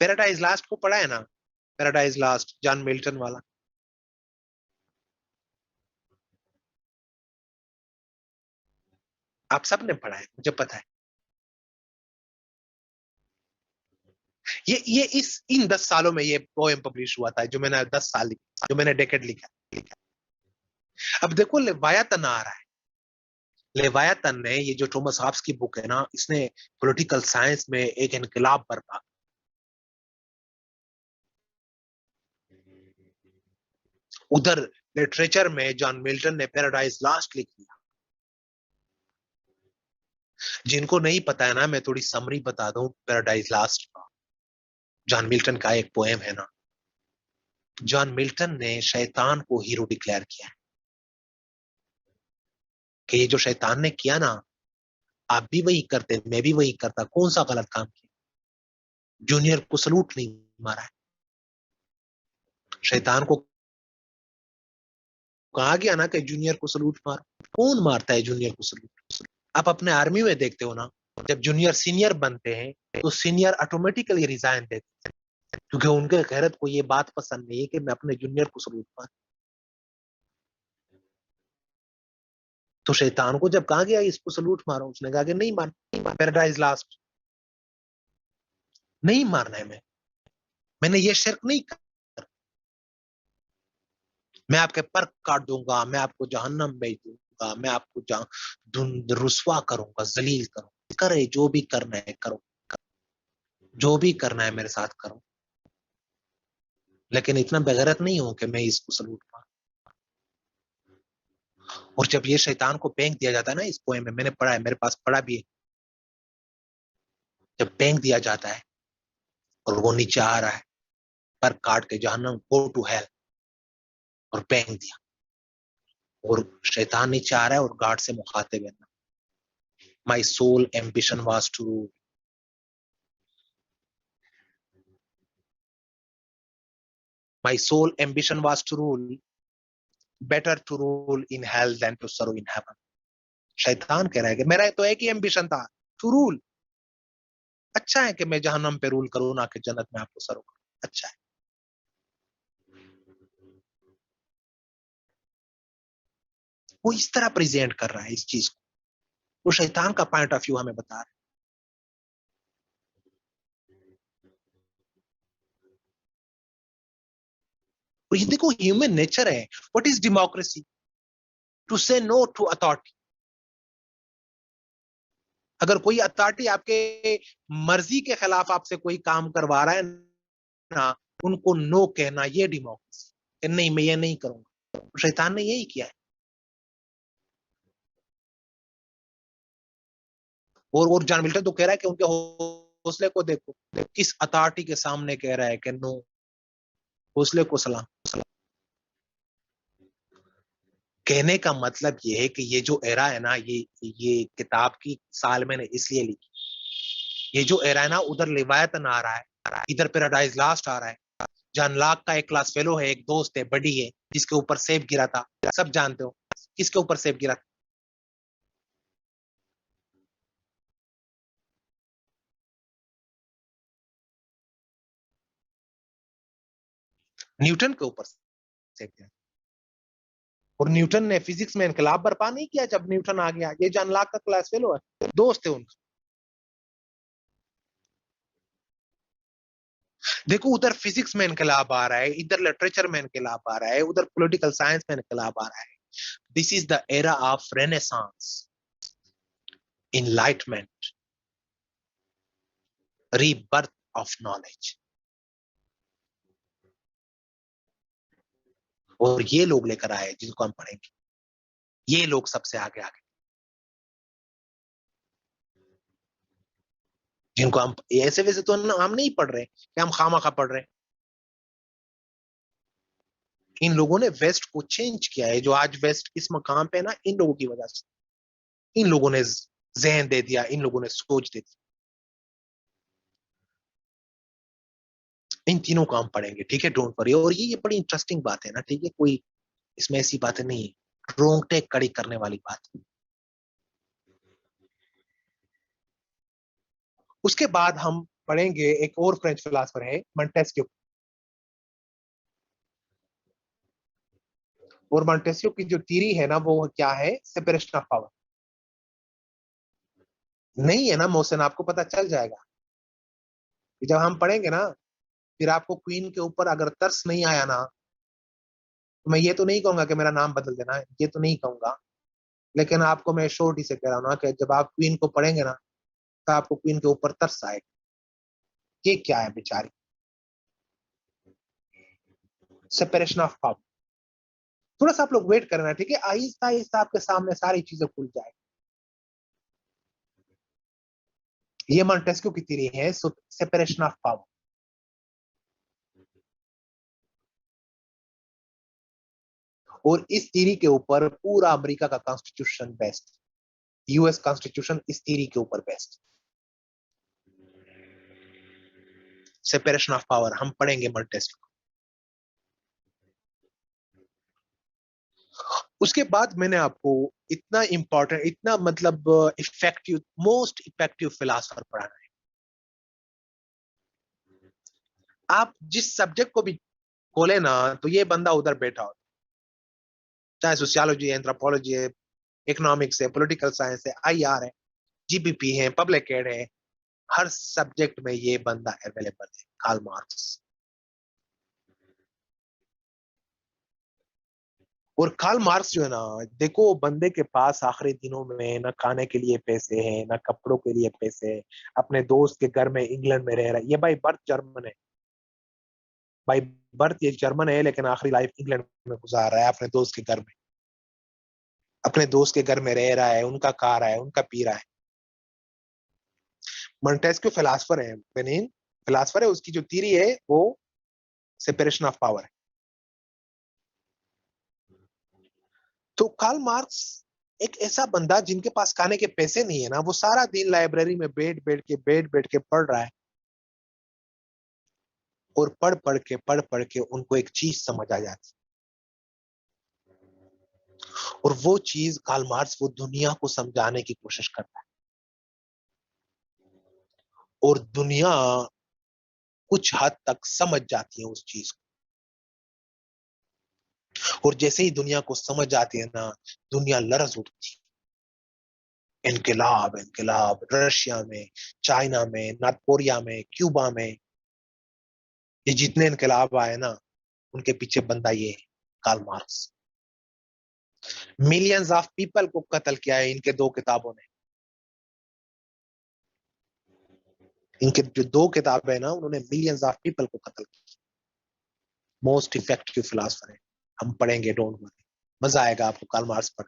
पैराडाइज लास्ट को पढ़ा है ना? पैराडाइज लास्ट, जॉन मिल्टन वाला। आप सब ने पढ़ा है, मुझे पता है। ये इस इन 10 सालों में ये पोएम पब्लिश हुआ था, जो मैंने 10 साल लिखा, जो मैंने डेकेड लिखा। अब देखो लेवायतन आ रहा है, लेवायतन ने, ये जो थॉमस हॉब्स की बुक है ना, इसने पॉलिटिकल साइंस में एक इनकलाब बरपा। उधर लिटरेचर में जॉन मिल्टन ने पैराडाइज लास्ट लिख दिया। जिनको नहीं पता है ना, मैं थोड़ी समरी बता दूं पैराडाइज लास्ट का। जॉन मिल्टन का एक पोएम है ना, जॉन मिल्टन ने शैतान को हीरो डिक्लेयर किया है कि ये जो शैतान ने किया ना, आप भी वही करते, मैं भी वही करता, कौन सा गलत काम किया? जूनियर को सलूट नहीं मारा है। शैतान को कहा गया ना कि जूनियर को सलूट मार। कौन मारता है जूनियर को सलूट? आप अपने आर्मी में देखते हो ना, जब जूनियर सीनियर बनते हैं तो सीनियर ऑटोमेटिकली रिजाइन देते हैं, क्योंकि उनके गैरत को ये बात पसंद नहीं है कि मैं अपने जूनियर को सलूट मार। तो शैतान को जब कहा गया इसको सलूट मारो, उसने कहा कि नहीं मार, पैराडाइज लास्ट नहीं मारना है। मैंने ये शिर्क नहीं कर, मैं आपके पर काट दूंगा, मैं आपको जहन्नम भेज दूंगा, मैं आपको धुंध रुसवा करूंगा, जलील करूंगा। करे जो भी करना है करो, जो भी करना है मेरे साथ करो, लेकिन इतना बेगैरत नहीं हो कि मैं इसको सलूट मारूं। और जब ये शैतान को फेंक दिया जाता है ना, इस पोएम में मैंने पढ़ा है, मेरे पास पढ़ा भी है, जब फेंक दिया जाता है और वो नीचे आ रहा है, पर काट के जहन्नम, गो टू हेल, और फेंक दिया, और शैतान नीचे आ रहा है और गार्ड से मुखातिब है, my sole ambition was to rule, my sole ambition was to rule, better to rule in hell than to serve in heaven. शैतान कह रहा है कि मेरा तो एक ही एम्बिशन था, टू रूल। अच्छा है कि मैं जहन्नम पे रूल करूं, ना कि जन्नत में आपको सर्व करूं। अच्छा है। वो इस तरह प्रेजेंट कर रहा है इस चीज को, वो शैतान का पॉइंट ऑफ व्यू हमें बता रहा है। और ये देखो ह्यूमन नेचर है। What is democracy? टू से नो टू अथॉरिटी। अगर कोई अथॉरिटी आपके मर्जी के खिलाफ आपसे कोई काम करवा रहा है ना, उनको नो कहना, ये डेमोक्रेसी। नहीं, मैं ये नहीं करूंगा। तो शैतान ने यही किया है। और जॉन मिल्टन तो कह रहा है कि उनके हौसले को देखो, किस अथॉरिटी के सामने कह रहा है कि नो। हौसले को सलाम। कहने का मतलब ये है कि ये जो एरा है ना, ये किताब की साल मैंने इसलिए लिखी। ये जो एरा है ना, उधर लिवायतन आ रहा है, इधर पैराडाइज लास्ट आ रहा है। जॉन लॉक का एक क्लास फेलो है, एक दोस्त है, बडी है, जिसके ऊपर सेब गिरा था। सब जानते हो किसके ऊपर सेब गिरा था? न्यूटन के ऊपर सेब गिरा। और न्यूटन ने फिजिक्स में इनकलाब बर्पा नहीं किया जब न्यूटन आ गया। ये जॉन लॉक का क्लास फेलो है, दोस्त है उनका। देखो उधर फिजिक्स में इनकलाब आ रहा है, इधर लिटरेचर में इनकलाब आ रहा है, उधर पॉलिटिकल साइंस में इनकलाब आ रहा है। This is the era of renaissance, enlightenment, rebirth of knowledge. और ये लोग लेकर आए जिनको हम पढ़ेंगे। ये लोग सबसे आगे आगे, जिनको हम ऐसे वैसे तो हम नहीं पढ़ रहे कि हम खामा खा पढ़ रहे हैं। इन लोगों ने वेस्ट को चेंज किया है। जो आज वेस्ट इस मकाम पे है ना, इन लोगों की वजह से। इन लोगों ने जहन दे दिया, इन लोगों ने सोच दे दी। इन तीनों को हम पढ़ेंगे, ठीक है, डोंट वरी। और ये बड़ी इंटरेस्टिंग बात है ना, ठीक है, कोई इसमें ऐसी बातें नहीं है, रोंगटे कड़ी करने वाली बात। उसके बाद हम पढ़ेंगे एक और फ्रेंच फिलासफर है, मॉन्टेस्क्यू। और मॉन्टेस्क्यू की जो थ्योरी है ना, वो क्या है? Separation of power. नहीं है ना मोहसिन, आपको पता चल जाएगा कि जब हम पढ़ेंगे ना, फिर आपको क्वीन के ऊपर अगर तरस नहीं आया ना, तो मैं ये तो नहीं कहूंगा कि मेरा नाम बदल देना, ये तो नहीं कहूंगा। लेकिन आपको मैं श्योरिटी से कह रहा हूँ ना कि जब आप क्वीन को पढ़ेंगे ना तो आपको क्वीन के ऊपर तरस आएगा। ये क्या है बेचारी, सेपरेशन ऑफ पावर। थोड़ा सा आप लोग वेट करना, ठीक है, आहिस्ता आहिस्ता आपके सामने सारी चीजें खुल जाएगी। ये मॉन्टेस्क्यू की थ्योरी है, सेपरेशन ऑफ पावर। और इस थ्योरी के ऊपर पूरा अमेरिका का कॉन्स्टिट्यूशन बेस्ड, यूएस कॉन्स्टिट्यूशन इस थ्योरी के ऊपर बेस्ड। सेपरेशन ऑफ पावर हम पढ़ेंगे मॉन्टेस्क्यू। उसके बाद मैंने आपको इतना इंपॉर्टेंट, इतना मतलब इफेक्टिव, मोस्ट इफेक्टिव फिलोसफर पढ़ाना है। आप जिस सब्जेक्ट को भी खोले ना तो ये बंदा उधर बैठा हो, चाहे सोशियोलॉजी है, एंथ्रोपोलॉजी है, इकोनॉमिक्स है, पॉलिटिकल साइंस है, आईआर है, जीबीपी है, पब्लिक एड है, हर सब्जेक्ट में ये बंदा अवेलेबल है, कार्ल मार्क्स। और कार्ल मार्क्स जो है ना, देखो बंदे के पास आखिरी दिनों में ना खाने के लिए पैसे हैं, ना कपड़ों के लिए पैसे हैं, अपने दोस्त के घर में इंग्लैंड में रह रहा है। ये भाई बर्थ जर्मन है, भाई बर्थ ये जर्मन है, लेकिन आखिरी लाइफ इंग्लैंड में गुजार रहा है अपने दोस्त के घर में, अपने दोस्त के घर में रह रहा है, उनका खा रहा है, उनका पी रहा है। मोंटेस्क्यू फिलासफर है, बेनिन फिलासफर है, उसकी जो थ्योरी है वो सेपरेशन ऑफ पावर है। तो कार्ल मार्क्स एक ऐसा बंदा जिनके पास खाने के पैसे नहीं है ना, वो सारा दिन लाइब्रेरी में बैठ बैठ के पढ़ रहा है, और पढ़ पढ़ के उनको एक चीज समझ आ जाती है, और वो चीज कार्ल मार्क्स वो दुनिया को समझाने की कोशिश करता है, और दुनिया कुछ हद तक समझ जाती है उस चीज को। और जैसे ही दुनिया को समझ आती है ना, दुनिया लरज उठती है। इनकलाब इनकलाब, रशिया में, चाइना में, नॉर्थ कोरिया में, क्यूबा में, ये जितने इनकलाब आए ना, उनके पीछे बंदा ये Karl Marx. Millions of people को कत्ल किया है इनके दो किताबों ने। इनके जो दो किताबें हैं ना, उन्होंने मिलियंस ऑफ पीपल को कत्ल किया। मोस्ट इफेक्टिव फिलोसफर है, हम पढ़ेंगे, डोंट वरी, मजा आएगा आपको कार्ल मार्क्स पढ़।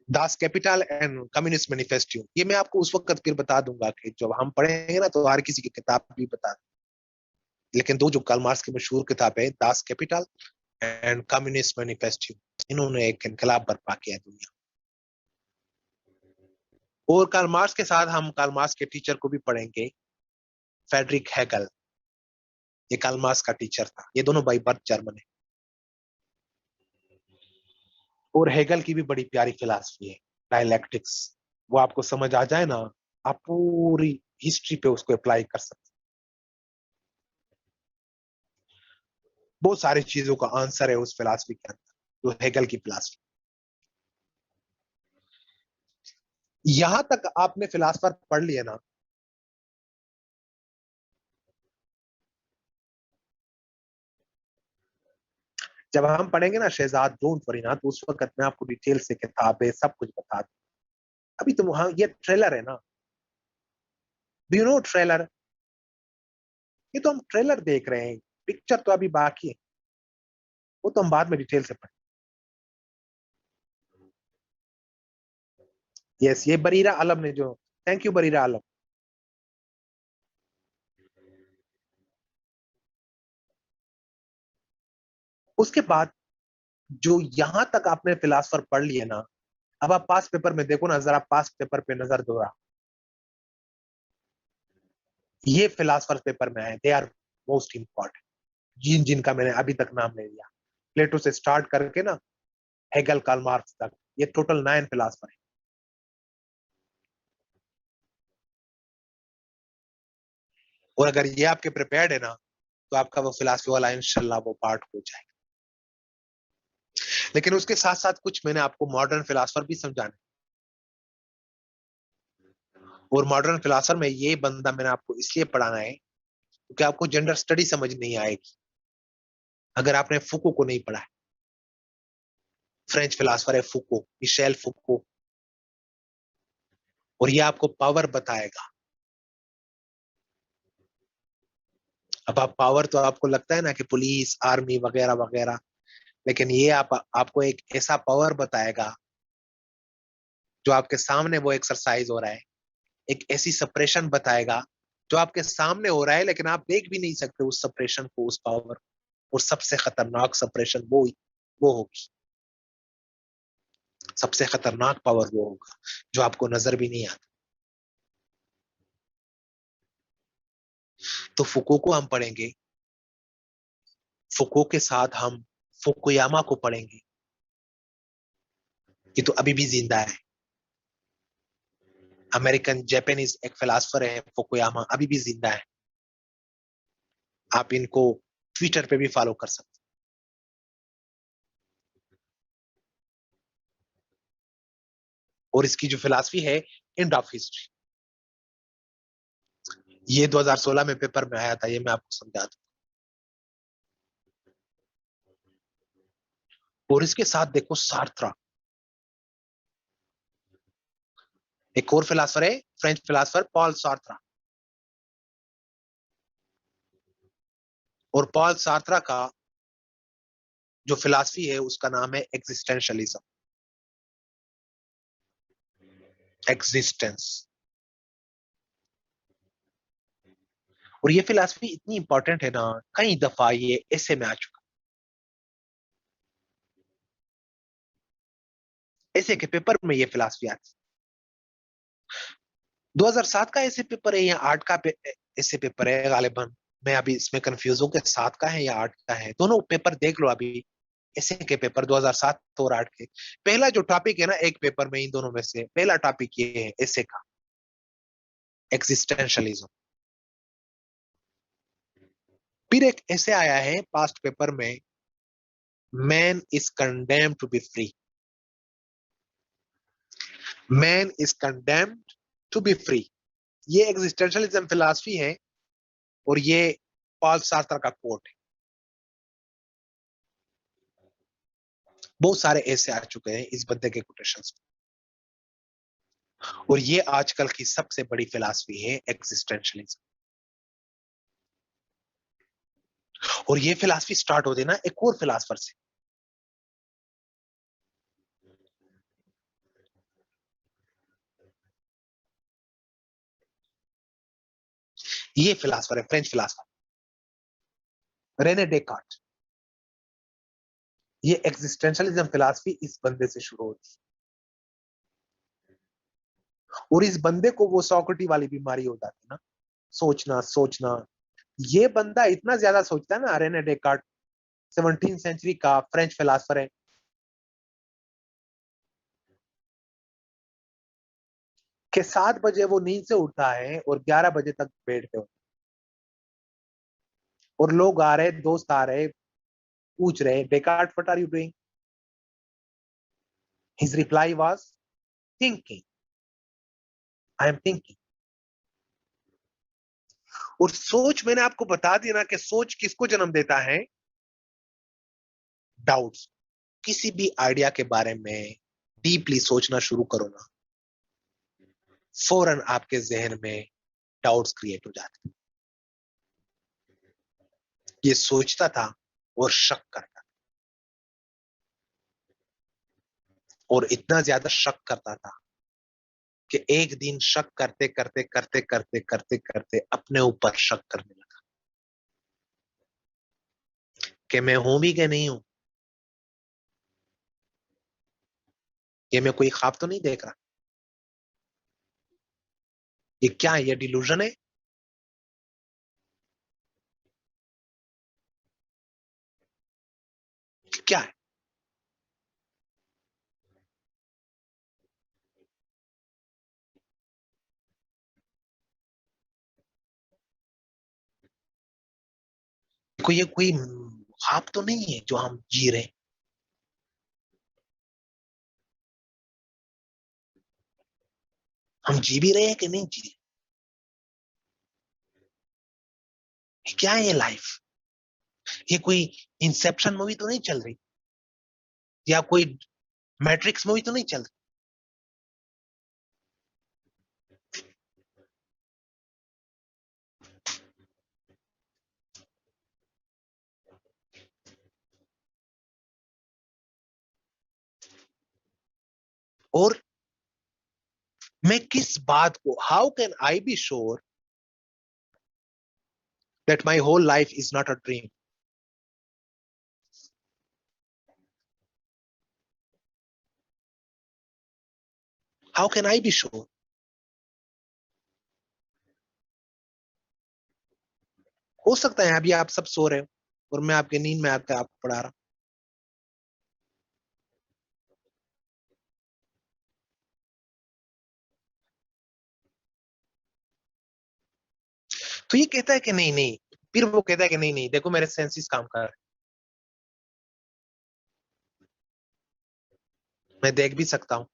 Das Kapital and communist manifesto, ये मैं आपको उस वक्त फिर बता दूंगा कि जब हम पढ़ेंगे ना तो हर किसी की किताब भी बता दूंगा। लेकिन दो जो कार्ल मार्क्स की मशहूर किताब है, Das Kapital and communist manifesto, इन्होंने एक इनकलाब बर्पा किया दुनिया। और कार्ल मार्क्स के साथ हम कार्ल मार्क्स के टीचर को भी पढ़ेंगे, फेडरिक हेगल। ये कार्ल मार्क्स का टीचर था, ये दोनों बाई बर्थ जर्मन है। और हेगल की भी बड़ी प्यारी फिलॉसफी है, डायलैक्टिक्स। वो आपको समझ आ जाए ना, आप पूरी हिस्ट्री पे उसको अप्लाई कर सकते हैं। बहुत सारी चीजों का आंसर है उस फिलॉसफी के अंदर, जो हेगल की फिलॉसफी। यहां तक आपने फिलॉसफर पढ़ लिया ना, जब हम पढ़ेंगे ना शहजाद डोंट वरी ना, तो उस वक्त मैं आपको डिटेल से किताबें सब कुछ बता दूं। अभी तो वहां ये ट्रेलर है ना, डू यू नो ट्रेलर, ये तो हम ट्रेलर देख रहे हैं, पिक्चर तो अभी बाकी है, वो तो हम बाद में डिटेल से पढ़ें। यस, ये बरीरा आलम ने जो, थैंक यू बरीरा आलम। उसके बाद जो यहां तक आपने फिलासफर पढ़ लिए ना, अब आप पास पेपर में देखो ना, जरा पास पेपर पे नजर दो। ये फिलासफर पेपर में आए, दे आर मोस्ट इंपॉर्टेंट, जिन जिनका मैंने अभी तक नाम नहीं लिया, प्लेटो से स्टार्ट करके ना हेगल कार्ल मार्क्स तक, ये टोटल 9 फिलासफर है। और अगर ये आपके प्रिपेयर्ड है ना, तो आपका वो फिलासफी वाला इंशाल्लाह वो पार्ट हो जाएगा। लेकिन उसके साथ साथ कुछ मैंने आपको मॉडर्न फिलासफर भी समझाने, और मॉडर्न फिलासफर में ये बंदा मैंने आपको इसलिए पढ़ाना है क्योंकि आपको जेंडर स्टडी समझ नहीं आएगी अगर आपने फुको को नहीं पढ़ा है। फ्रेंच फिलासफर है फुको, मिशेल फुको, और ये आपको पावर बताएगा। अब आप पावर तो आपको लगता है ना कि पुलिस, आर्मी वगैरह वगैरह, लेकिन ये आपको एक ऐसा पावर बताएगा जो आपके सामने वो एक्सरसाइज हो रहा है, एक ऐसी सप्रेशन बताएगा जो आपके सामने हो रहा है लेकिन आप देख भी नहीं सकते उस सप्रेशन को, उस पावर। और सबसे खतरनाक सप्रेशन वो होगी, सबसे खतरनाक पावर वो होगा जो आपको नजर भी नहीं आता। तो फुको को हम पढ़ेंगे, फुको के साथ हम फुकुयामा को पढ़ेंगे। ये तो अभी भी जिंदा है, अमेरिकन जापानीज एक फिलासफर है फुकुयामा, अभी भी जिंदा है। आप इनको ट्विटर पे भी फॉलो कर सकते हैं। और इसकी जो फिलासफी है, एंड ऑफ हिस्ट्री, ये 2016 में पेपर में आया था, ये मैं आपको समझा दूं। और इसके साथ देखो सार्त्रा, एक और फिलासफर है, फ्रेंच फिलासफर पॉल सार्त्रा। और पॉल सार्त्रा का जो फिलासफी है उसका नाम है एग्जिस्टेंशलिज्म, एग्जिस्टेंस। और ये फिलासफी इतनी इंपॉर्टेंट है ना, कई दफा ये ऐसे में आ चुका, ऐसे के पेपर में ये फिलासफी आती। 2007 का ऐसे पेपर है या 8 का ऐसे पेपर है गालिबन, मैं अभी इसमें कंफ्यूज हूँ कि 7 का है या 8 का है। दोनों पेपर देख लो अभी, ऐसे के पेपर 2007 और 8 के। पहला जो टॉपिक है ना एक पेपर में, इन दोनों में से पहला टॉपिक ये है ऐसे का, एक्सिस्टेंशलिज्म। फिर एक ऐसे आया है पास्ट पेपर में, man is condemned to be free, man is condemned to be free. ये एग्जिस्टेंशलिज्म फिलॉसफी है और ये पॉल सार्त्र का कोट है। बहुत सारे ऐसे आ चुके हैं इस बंदे के कोटेशंस। और ये आजकल की सबसे बड़ी फिलॉसफी है एग्जिस्टेंशलिज्म। और ये फिलॉसफी स्टार्ट होती है ना एक और फिलॉसफर से, ये फिलॉसफर है फ्रेंच फिलॉसफर रेने डेकार्ट। ये एग्जिस्टेंशलिज्म फिलॉसफी इस बंदे से शुरू होती है। और इस बंदे को वो सॉक्रेटी वाली बीमारी हो जाती है ना, सोचना सोचना। ये बंदा इतना ज्यादा सोचता है ना, रेने डेकार्ट 17वीं सेंचुरी का फ्रेंच फिलॉसफर है, कि 7 बजे वो नींद से उठता है और 11 बजे तक बेड पे होता है। और लोग आ रहे, दोस्त आ रहे, पूछ रहे Descartes what are you doing, his reply was thinking, I am thinking. और सोच, मैंने आपको बता दिया ना कि सोच किसको जन्म देता है, डाउट्स। किसी भी आइडिया के बारे में डीपली सोचना शुरू करो ना, फौरन आपके जहन में डाउट्स क्रिएट हो जाते। ये सोचता था और शक करता, और इतना ज्यादा शक करता था कि एक दिन शक करते करते करते करते करते करते अपने ऊपर शक करने लगा कि मैं हूं भी कि नहीं हूं, ये मैं कोई ख्वाब तो नहीं देख रहा, ये क्या है, ये डिल्यूजन है, क्या है। ये कोई ख्वाब तो नहीं है जो हम जी रहे हैं, हम जी भी रहे हैं कि नहीं जी रहे, क्या है ये लाइफ, ये कोई इंसेप्शन मूवी तो नहीं चल रही, या कोई मैट्रिक्स मूवी तो नहीं चल रही। और मैं किस बात को, how can I be sure that my whole life is not a dream? How can I be sure? हो सकता है अभी आप सब सो रहे हो और मैं आपके नींद में आकर आपको पढ़ा रहा हूं। तो ये कहता है कि नहीं नहीं, फिर वो कहता है कि नहीं नहीं, देखो मेरे सेंसेस काम कर रहे हैं, मैं देख भी सकता हूँ,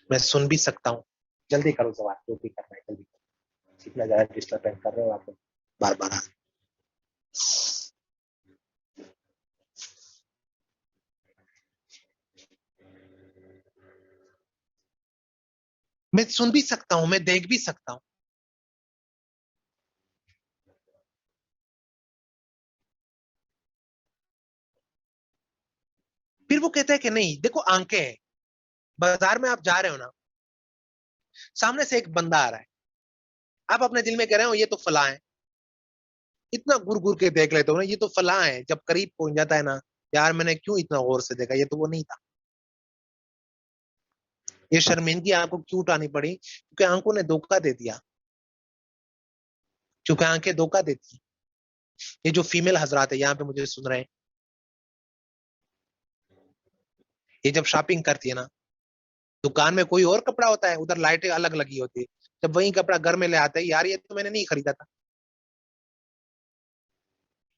मैं सुन भी सकता हूँ। जल्दी करो सवाल, जो भी करना है जल्दी करो, इतना ज्यादा डिस्टर्ब कर रहे हो आप लोग बार बार। मैं सुन भी सकता हूँ, मैं देख भी सकता हूँ। फिर वो कहता है कि नहीं, देखो आंखें हैं, बाजार में आप जा रहे हो ना, सामने से एक बंदा आ रहा है, आप अपने दिल में कह रहे हो ये तो फला है, इतना घूर घूर के देख लेते हो ना, ये तो फला है, जब करीब पहुंच जाता है ना, यार मैंने क्यों इतना गौर से देखा, ये तो वो नहीं था। ये शर्मिंदगी आपको क्यों उठानी पड़ी? क्योंकि आंखों ने धोखा दे दिया, क्योंकि आंखें धोखा देती हैं। ये जो फीमेल हजरात है यहाँ पे मुझे सुन रहे हैं, ये जब शॉपिंग करती है ना, दुकान में कोई और कपड़ा होता है, उधर लाइटें अलग लगी होती है, जब वही कपड़ा घर में ले आते हैं, यार ये तो मैंने नहीं खरीदा था,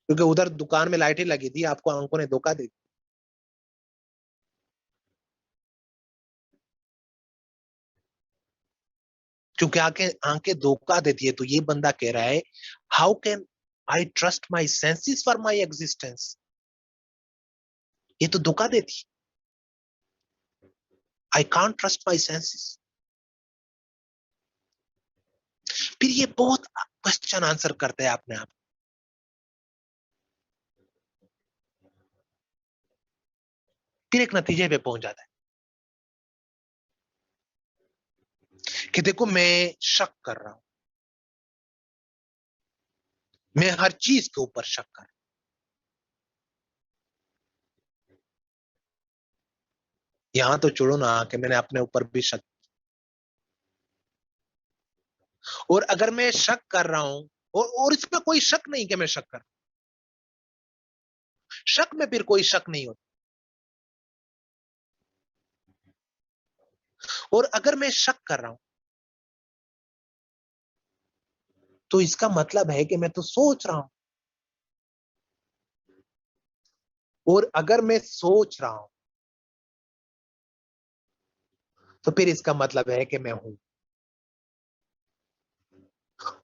क्योंकि उधर दुकान में लाइटें लगी थी, आपको आंखों ने धोखा दे दिया। क्योंकि आंखें आंखें धोखा देती है, तो ये बंदा कह रहा है, how can I trust my senses for my existence? ये तो धोखा देती, I can't trust my senses. फिर ये बहुत क्वेश्चन आंसर करते हैं अपने आप, फिर एक नतीजे पे पहुंच जाता है कि देखो मैं शक कर रहा हूं, मैं हर चीज के ऊपर शक कर रहा हूं, यहां तो छोड़ो ना कि मैंने अपने ऊपर भी शक। और अगर मैं शक कर रहा हूं, और इसमें कोई शक नहीं कि मैं शक कर रहा हूं, शक में फिर कोई शक नहीं होता। और अगर मैं शक कर रहा हूं, तो इसका मतलब है कि मैं तो सोच रहा हूं, और अगर मैं सोच रहा हूं, तो फिर इसका मतलब है कि मैं हूं।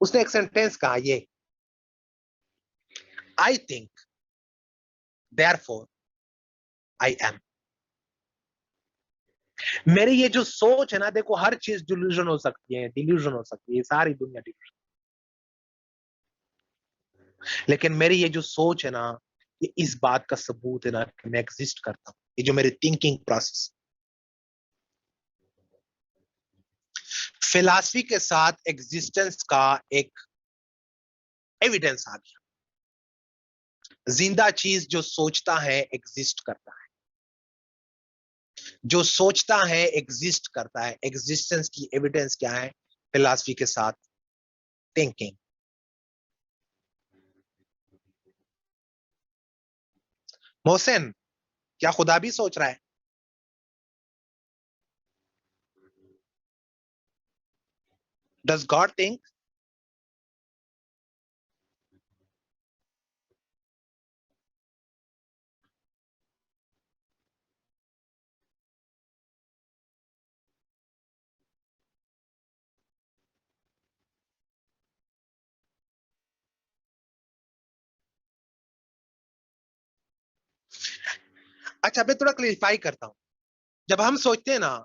उसने एक सेंटेंस कहा ये, I think therefore I am. मेरी ये जो सोच है ना, देखो हर चीज डिल्यूजन हो सकती है, डिल्यूजन हो सकती है, सारी दुनिया डिल्यूजन, लेकिन मेरी ये जो सोच है ना, ये इस बात का सबूत है ना कि मैं एग्जिस्ट करता हूँ। ये जो मेरी थिंकिंग प्रोसेस, फिलॉसफी के साथ एग्जिस्टेंस का एक एविडेंस आ गया। जिंदा चीज जो सोचता है एग्जिस्ट करता है, जो सोचता है एग्जिस्ट करता है, एग्जिस्टेंस की एविडेंस क्या है? फिलॉसफी के साथ थिंकिंग। मोहसिन, क्या खुदा भी सोच रहा है? Does God think? अच्छा, मैं थोड़ा क्लियरिफाई करता हूं। जब हम सोचते हैं ना,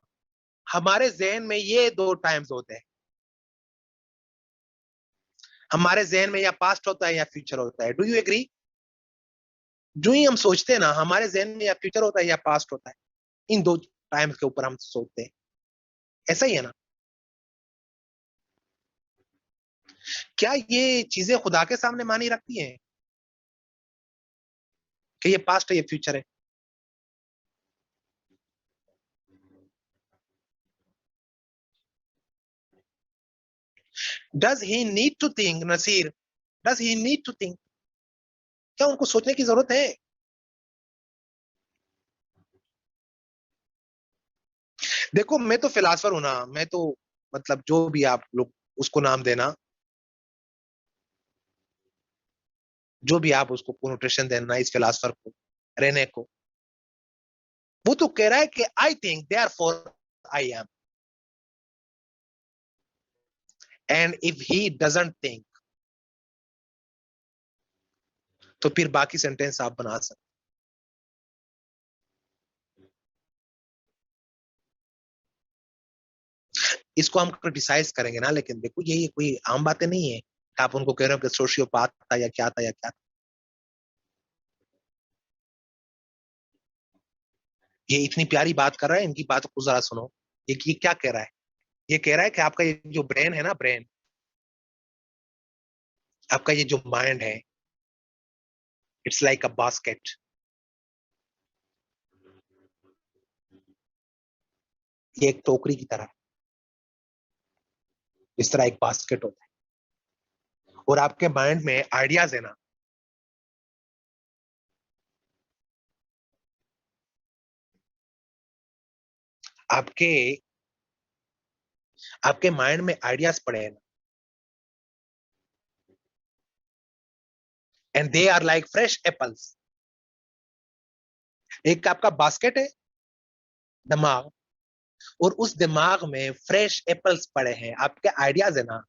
हमारे जहन में ये दो टाइम्स होते हैं। हमारे जहन में या पास्ट होता है या फ्यूचर होता है। Do you agree? जो ही हम सोचते हैं ना, हमारे जहन में या फ्यूचर होता है या पास्ट होता है। इन दो टाइम्स के ऊपर हम सोचते हैं। ऐसा ही है ना? क्या ये चीजें खुदा के सामने मानी रखती हैं कि ये पास्ट है ये फ्यूचर है? Does he need to think, Naseer? Does he need to think? क्या उनको सोचने की जरूरत है? देखो, मैं तो फिलासफर हूं ना, मैं तो मतलब जो भी आप लोग उसको नाम देना, जो भी आप उसको कोनोटेशन देना इस फिलासफर को, रहने को, वो तो कह रहा है कि I think therefore I am, and if he doesn't think, तो फिर बाकी सेंटेंस आप बना सकते। इसको हम क्रिटिसाइज करेंगे ना, लेकिन देखो ये कोई आम बातें नहीं है कि आप उनको कह रहे हो कि सोशियोपाथ था या क्या था या क्या था। ये इतनी प्यारी बात कर रहा है, इनकी बात को जरा सुनो। ये क्या कह रहा है? ये कह रहा है कि आपका ये जो ब्रेन है ना, ब्रेन, आपका ये जो माइंड है, इट्स लाइक अ बास्केट। ये एक टोकरी की तरह, इस तरह एक बास्केट होता है, और आपके माइंड में आइडियाज है ना। आपके आपके माइंड में आइडियाज पड़े हैं ना, and they are like fresh apples. एक आपका बास्केट है, दिमाग, और उस दिमाग में फ्रेश एप्पल्स पड़े हैं, आपके आइडियाज है ना।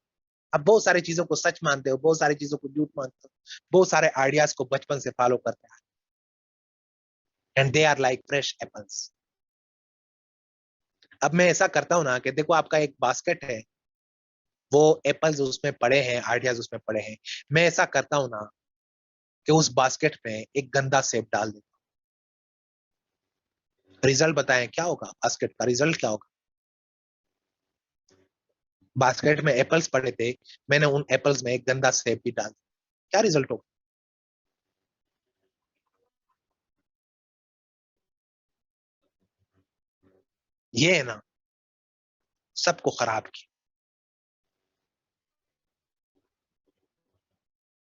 आप बहुत सारी चीजों को सच मानते हो, बहुत सारी चीजों को झूठ मानते हो, बहुत सारे आइडियाज को बचपन से फॉलो करते हैं, and they are like fresh apples. अब मैं ऐसा करता हूं ना कि देखो, आपका एक बास्केट है, वो एप्पल्स उसमें पड़े हैं, आइडियाज उसमें पड़े हैं। मैं ऐसा करता हूं ना कि उस बास्केट में एक गंदा सेब डाल देता हूं। रिजल्ट बताएं क्या होगा? बास्केट का रिजल्ट क्या होगा? बास्केट में एप्पल्स पड़े थे, मैंने उन एप्पल्स में एक गंदा सेब भी डाल दिया, क्या रिजल्ट होगा? ये है ना, सबको खराब किया।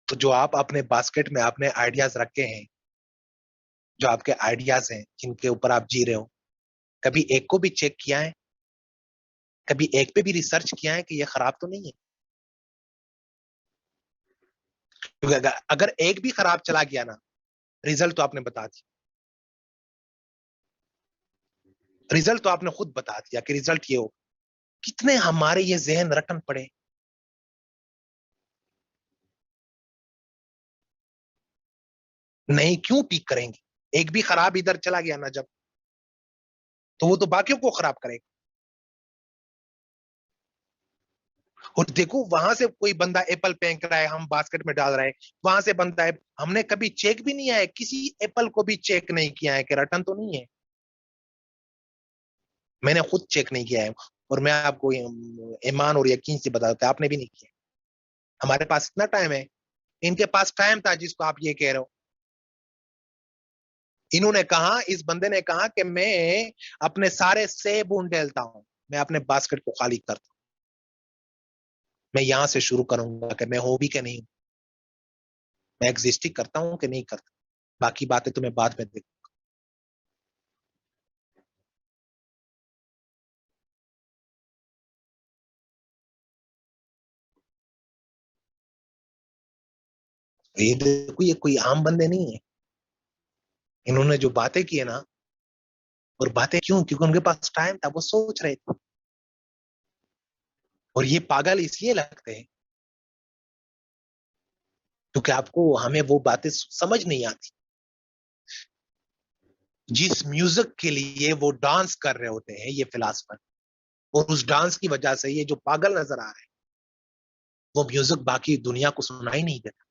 तो जो आप अपने बास्केट में आपने आइडियाज रखे हैं, जो आपके आइडियाज हैं जिनके ऊपर आप जी रहे हो, कभी एक को भी चेक किया है? कभी एक पे भी रिसर्च किया है कि ये खराब तो नहीं है? क्योंकि अगर एक भी खराब चला गया ना, रिजल्ट तो आपने बता दिया। रिजल्ट तो आपने खुद बता दिया कि रिजल्ट ये हो। कितने हमारे ये जहन रटन पड़े। नहीं, क्यों पीक करेंगे? एक भी खराब इधर चला गया ना जब, तो वो तो बाकियों को खराब करेगा। और देखो, वहां से कोई बंदा एप्पल फेंक रहा है, हम बास्केट में डाल रहे हैं, वहां से बंदा है, हमने कभी चेक भी नहीं है, किसी एप्पल को भी चेक नहीं किया है कि रटन तो नहीं है। मैंने खुद चेक नहीं किया है, और मैं आपको ईमान और यकीन से बताता हूं, आपने भी नहीं किया। हमारे पास इतना टाइम है, इनके पास टाइम था जिसको आप ये कह रहे हो। इन्होंने कहा, इस बंदे ने कहा कि मैं अपने सारे सेब ढूंढ हूं, मैं अपने बास्केट को खाली करता हूं, मैं यहां से शुरू करूंगा कि मैं हूं भी कि नहीं, मैं एग्जिस्ट ही करता हूं कि नहीं करता। बाकी बातें तो मैं बाद में देख। ये देखो, ये कोई आम बंदे नहीं है। इन्होंने जो बातें की है ना, और बातें क्यों? क्योंकि उनके पास टाइम था, वो सोच रहे थे। और ये पागल इसलिए लगते हैं क्योंकि आपको, हमें वो बातें समझ नहीं आती। जिस म्यूजिक के लिए वो डांस कर रहे होते हैं ये फिलासफर, और उस डांस की वजह से ये जो पागल नजर आ रहे हैं, वो म्यूजिक बाकी दुनिया को सुनाई नहीं देता।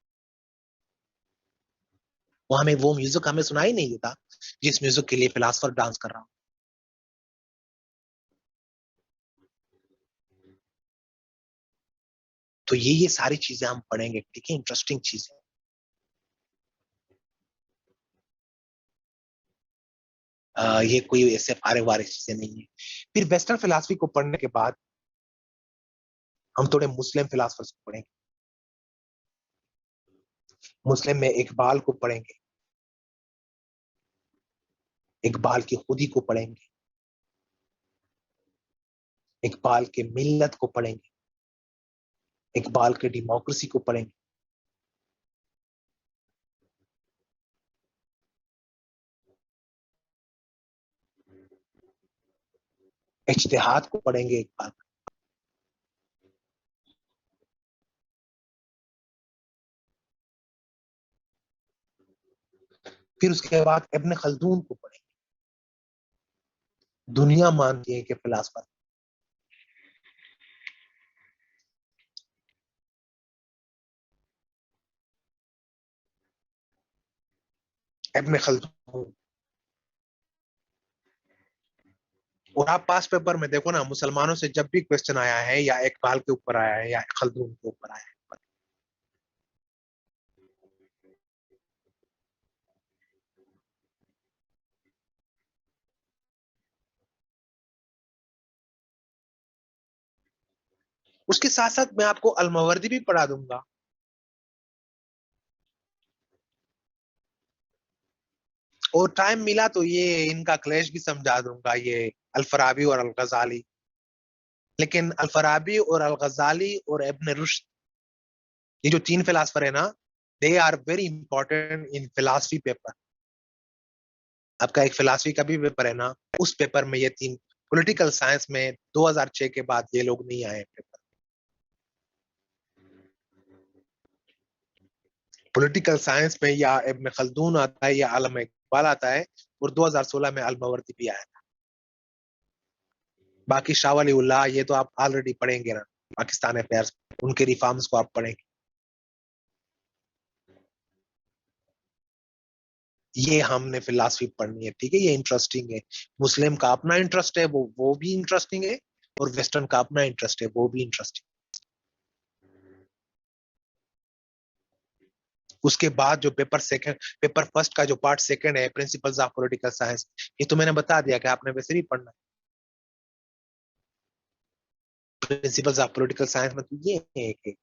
वो म्यूजिक हमें सुनाई नहीं देता जिस म्यूजिक के लिए फिलासफर डांस कर रहा हो। तो ये सारी चीजें हम पढ़ेंगे, ठीक है, इंटरेस्टिंग चीजें। ये कोई ऐसे फारे वारे चीजें नहीं है। फिर वेस्टर्न फिलासफी को पढ़ने के बाद हम थोड़े मुस्लिम फिलासफर्स को पढ़ेंगे। मुस्लिम में इकबाल को पढ़ेंगे, इकबाल की खुदी को पढ़ेंगे, इकबाल के मिल्लत को पढ़ेंगे, इकबाल के डेमोक्रेसी को पढ़ेंगे, इज्तिहाद को पढ़ेंगे इकबाल। फिर उसके बाद इब्न खल्दून को पढ़ेंगे। दुनिया मानती है कि फिलासफर इब्न खल्दून। और आप पास पेपर में देखो ना, मुसलमानों से जब भी क्वेश्चन आया है या इकबाल के ऊपर आया है या खल्दून के ऊपर आया है। उसके साथ साथ मैं आपको अलमवर्दी भी पढ़ा दूंगा। और टाइम मिला तो ये इनका क्लैश भी समझा दूंगा, ये अल-फराबी और अल-गजाली। लेकिन अल-फराबी और अल-गजाली और इब्न रुश्द, ये जो तीन फिलासफर है ना, they are very important in philosophy paper. आपका एक फिलासफी का भी पेपर है ना, उस पेपर में ये तीन, पॉलिटिकल साइंस में 2006 के बाद ये लोग नहीं आए पेपर। पॉलिटिकल साइंस में या इब्न खल्दून आता है या आलम इकबाल आता है, और 2016 में अल-मावर्दी भी आया था। बाकी शाह वली उल्लाह ये तो आप ऑलरेडी पढ़ेंगे ना, पाकिस्तान अफेयर्स, उनके रिफॉर्म्स को आप पढ़ेंगे। ये हमने फिलासफी पढ़नी है, ठीक है, ये इंटरेस्टिंग है। मुस्लिम का अपना इंटरेस्ट है, वो भी इंटरेस्टिंग है, और वेस्टर्न का अपना इंटरेस्ट है, वो भी इंटरेस्टिंग। उसके बाद जो पेपर सेकंड, पेपर फर्स्ट का जो पार्ट सेकंड है, प्रिंसिपल्स ऑफ पॉलिटिकल साइंस, ये तो मैंने बता दिया कि आपने वैसे भी पढ़ना है। प्रिंसिपल्स ऑफ पॉलिटिकल साइंस में तो ये है कि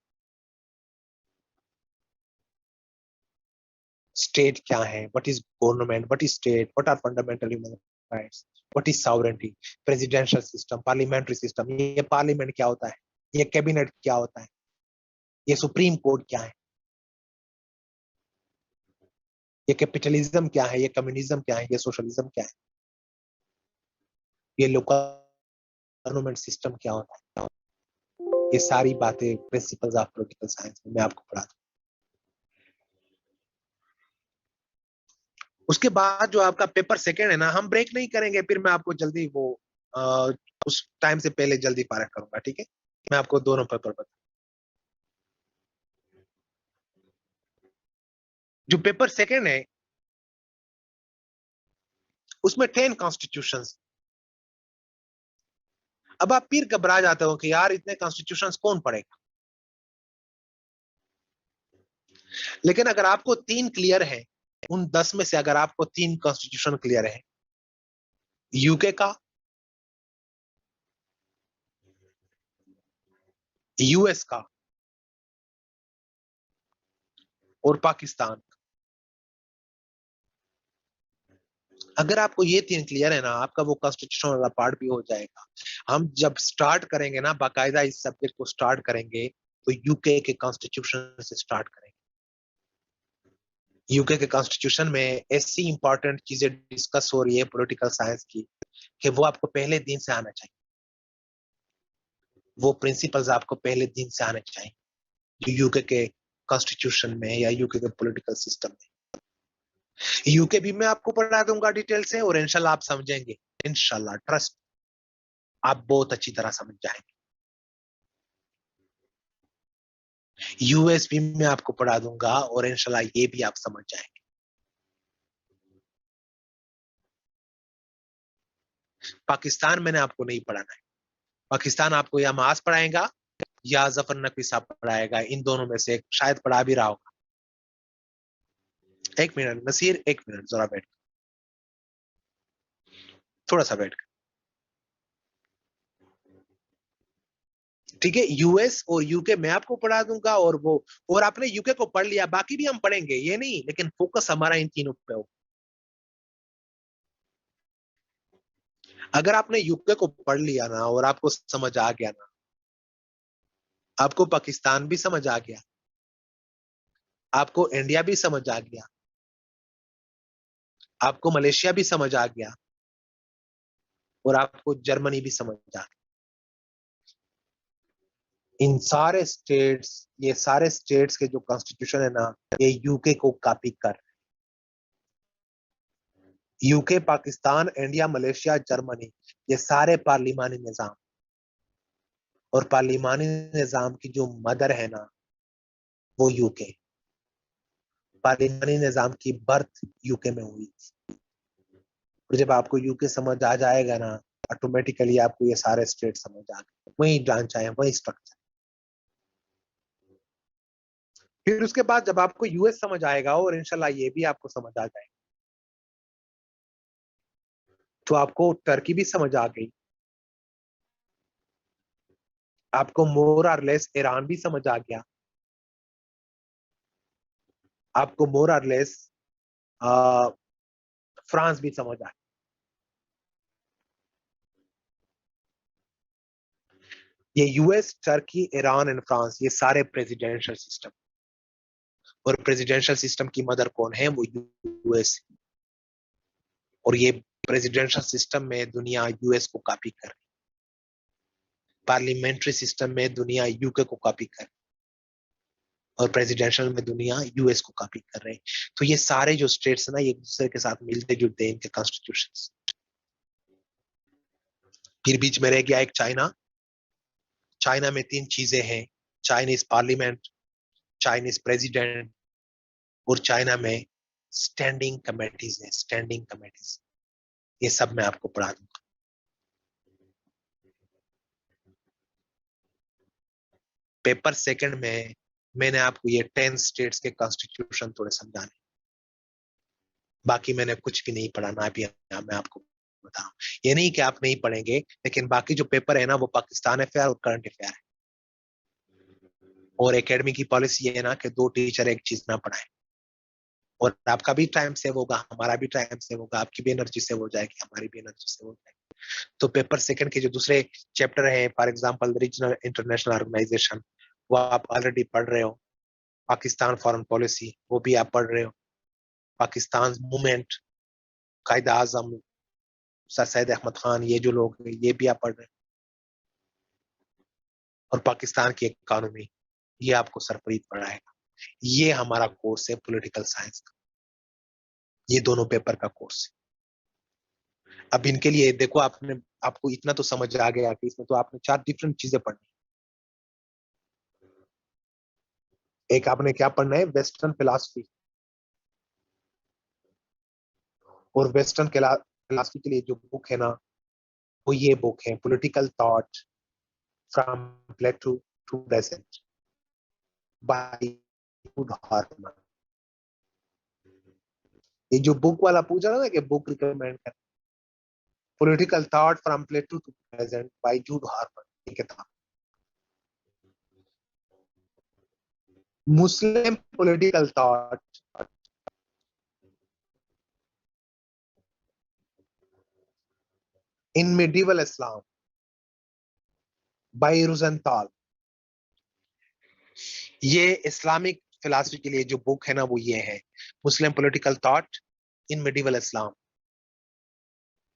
स्टेट क्या है, what is government, what is state, what are fundamental human rights, what is sovereignty, presidential system, parliamentary system, ये पार्लियामेंट क्या होता है, ये कैबिनेट क्या होता है, ये सुप्रीम कोर्ट क्या है, ये कैपिटलिज्म क्या है, ये कम्युनिज्म क्या है, ये सोशलिज्म क्या है, ये लोकल गवर्नमेंट सिस्टम क्या होता है। ये सारी बातें प्रिंसिपल्स ऑफ पॉलिटिकल साइंस में मैं आपको पढ़ा दूं। उसके बाद जो आपका पेपर सेकेंड है ना, हम ब्रेक नहीं करेंगे, फिर मैं आपको जल्दी वो आ, उस टाइम से पहले जल्दी पार करूंगा, ठीक है। मैं आपको दोनों पेपर बता, जो पेपर सेकेंड है उसमें 10 कॉन्स्टिट्यूशन। अब आप फिर घबरा जाते हो कि यार इतने कॉन्स्टिट्यूशन कौन पढ़ेगा। लेकिन अगर आपको तीन क्लियर है, उन 10 में से अगर आपको तीन कॉन्स्टिट्यूशन क्लियर है, यूके का, यूएस का, और पाकिस्तान, अगर आपको ये तीन क्लियर है ना, आपका वो कॉन्स्टिट्यूशन वाला पार्ट भी हो जाएगा। हम जब स्टार्ट करेंगे ना, बाकायदा इस सब्जेक्ट को स्टार्ट करेंगे, तो यूके के कॉन्स्टिट्यूशन से स्टार्ट करेंगे। यूके के कॉन्स्टिट्यूशन में ऐसी इंपॉर्टेंट चीजें डिस्कस हो रही है पॉलिटिकल साइंस की, कि वो आपको पहले दिन से आना चाहिए। वो प्रिंसिपल्स आपको पहले दिन से आने चाहिए, जो यूके के कॉन्स्टिट्यूशन में या यूके के पॉलिटिकल सिस्टम में। यूके भी मैं आपको पढ़ा दूंगा डिटेल से, और इंशाल्लाह आप समझेंगे, इंशाल्लाह ट्रस्ट, आप बहुत अच्छी तरह समझ जाएंगे। यूएस भी मैं आपको पढ़ा दूंगा और इंशाल्लाह ये भी आप समझ जाएंगे। पाकिस्तान मैंने आपको नहीं पढ़ाना है। पाकिस्तान आपको या मास पढ़ाएगा या जफर नकवी साहब पढ़ाएगा, इन दोनों में से एक शायद पढ़ा भी रहा होगा। एक मिनट नसीर, एक मिनट जरा बैठ, थोड़ा सा बैठ। ठीक है, यूएस और यूके मैं आपको पढ़ा दूंगा, और वो, और आपने यूके को पढ़ लिया, बाकी भी हम पढ़ेंगे ये नहीं, लेकिन फोकस हमारा इन तीनों पे हो। अगर आपने यूके को पढ़ लिया ना और आपको समझ आ गया ना, आपको पाकिस्तान भी समझ आ गया, आपको इंडिया भी समझ आ गया, आपको मलेशिया भी समझ आ गया, और आपको जर्मनी भी समझ आ गया। इन सारे स्टेट्स, ये सारे स्टेट्स के जो कॉन्स्टिट्यूशन है ना, ये यूके को कॉपी कर, UK, Pakistan, India, Malaysia, Germany, ये सारे पार्लिमानी निजाम, और पार्लिमानी निजाम की जो मदर है ना वो यूके, पार्लिमानी निजाम की बर्थ यूके में हुई। और जब आपको यूके समझ आ जाएगा ना, ऑटोमेटिकली आपको ये सारे स्टेट समझ आ गए, वही ढांचा है, वही स्ट्रक्चर। फिर उसके बाद जब आपको यूएस समझ आएगा और इंशाल्लाह ये भी आपको समझ आ जाएगा, तो आपको टर्की भी समझ आ गई, आपको मोर और लेस ईरान भी समझ आ गया, आपको मोर और लेस फ्रांस भी समझ आ गया। ये US, Turkey, Iran and France, ये सारे प्रेसिडेंशियल सिस्टम, और प्रेसिडेंशियल सिस्टम की मदर कौन है, वो यूएस। और ये प्रेसिडेंशियल सिस्टम में दुनिया यूएस को कॉपी कर, पार्लियामेंट्री सिस्टम में दुनिया यूके को कॉपी कर, और प्रेसिडेंशियल में दुनिया यूएस को कॉपी कर रहे हैं। तो ये सारे जो स्टेट्स है ना, ये एक दूसरे के साथ मिलते जुलते हैं, इनके कॉन्स्टिट्यूशन। फिर बीच में रह गया एक चाइना। चाइना में तीन चीजें हैं, चाइनीज पार्लियामेंट, चाइनीज प्रेसिडेंट, और चाइना में स्टैंडिंग कमेटीज है, स्टैंडिंग कमेटीज। ये सब मैं आपको पढ़ा दूंगा। पेपर सेकंड में मैंने आपको ये 10 स्टेट्स के कॉन्स्टिट्यूशन थोड़े समझाने, बाकी मैंने कुछ भी नहीं पढ़ाना अभी, मैं आपको बता रहा हूँ। ये नहीं कि आप नहीं पढ़ेंगे, लेकिन बाकी जो पेपर है ना वो पाकिस्तान अफेयर और करंट अफेयर है। और एकेडमी की पॉलिसी ये है ना कि दो टीचर एक चीज ना पढ़ाए, और आपका भी टाइम सेव होगा, हमारा भी टाइम सेव होगा, आपकी भी एनर्जी सेव हो जाएगी, हमारी भी एनर्जी सेव हो जाएगी। तो पेपर सेकंड के जो दूसरे चैप्टर है, for example regional international organisation, वो आप ऑलरेडी पढ़ रहे हो। पाकिस्तान फॉरेन पॉलिसी, वो भी आप पढ़ रहे हो। पाकिस्तान मूवमेंट, कायद आजम सर सैयद अहमद खान, ये जो लोग हैं ये भी आप पढ़ रहे हैं। और पाकिस्तान की इकोनॉमी, ये आपको सरप्रीत पढ़ाएगा। ये हमारा कोर्स है पॉलिटिकल साइंस का, ये दोनों पेपर का कोर्स है। अब इनके लिए देखो, आपने, आपको इतना तो समझ आ गया कि इसमें तो आपने चार डिफरेंट चीजें पढ़नी। एक आपने क्या पढ़ना है, वेस्टर्न फिलॉसफी, और वेस्टर्न फिलॉसफी के लिए जो बुक है ना, वो ये बुक है, political thought from Plato to present, by Jude Hartman. ये जो बुक वाला पूछा ना कि बुक रिकमेंड कर, political thought from Plato to present by Jude Hartman, ये किताब। Muslim political thought in medieval Islam by Rosenthal. ये इस्लामिक फिलॉसफी के लिए जो बुक है ना वो ये है, Muslim political thought in medieval Islam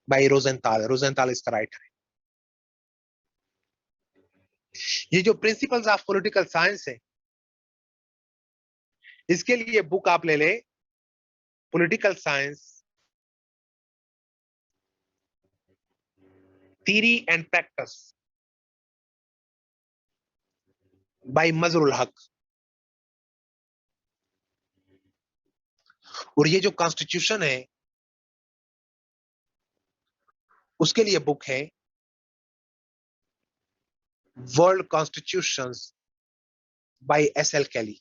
by Rosenthal. Rosenthal इसका राइटर है। ये जो प्रिंसिपल्स ऑफ पॉलिटिकल साइंस है, इसके लिए बुक आप ले ले, political science theory and practice by Mazharul हक। और ये जो कॉन्स्टिट्यूशन है उसके लिए बुक है वर्ल्ड कॉन्स्टिट्यूशंस बाय एस.एल. कैली।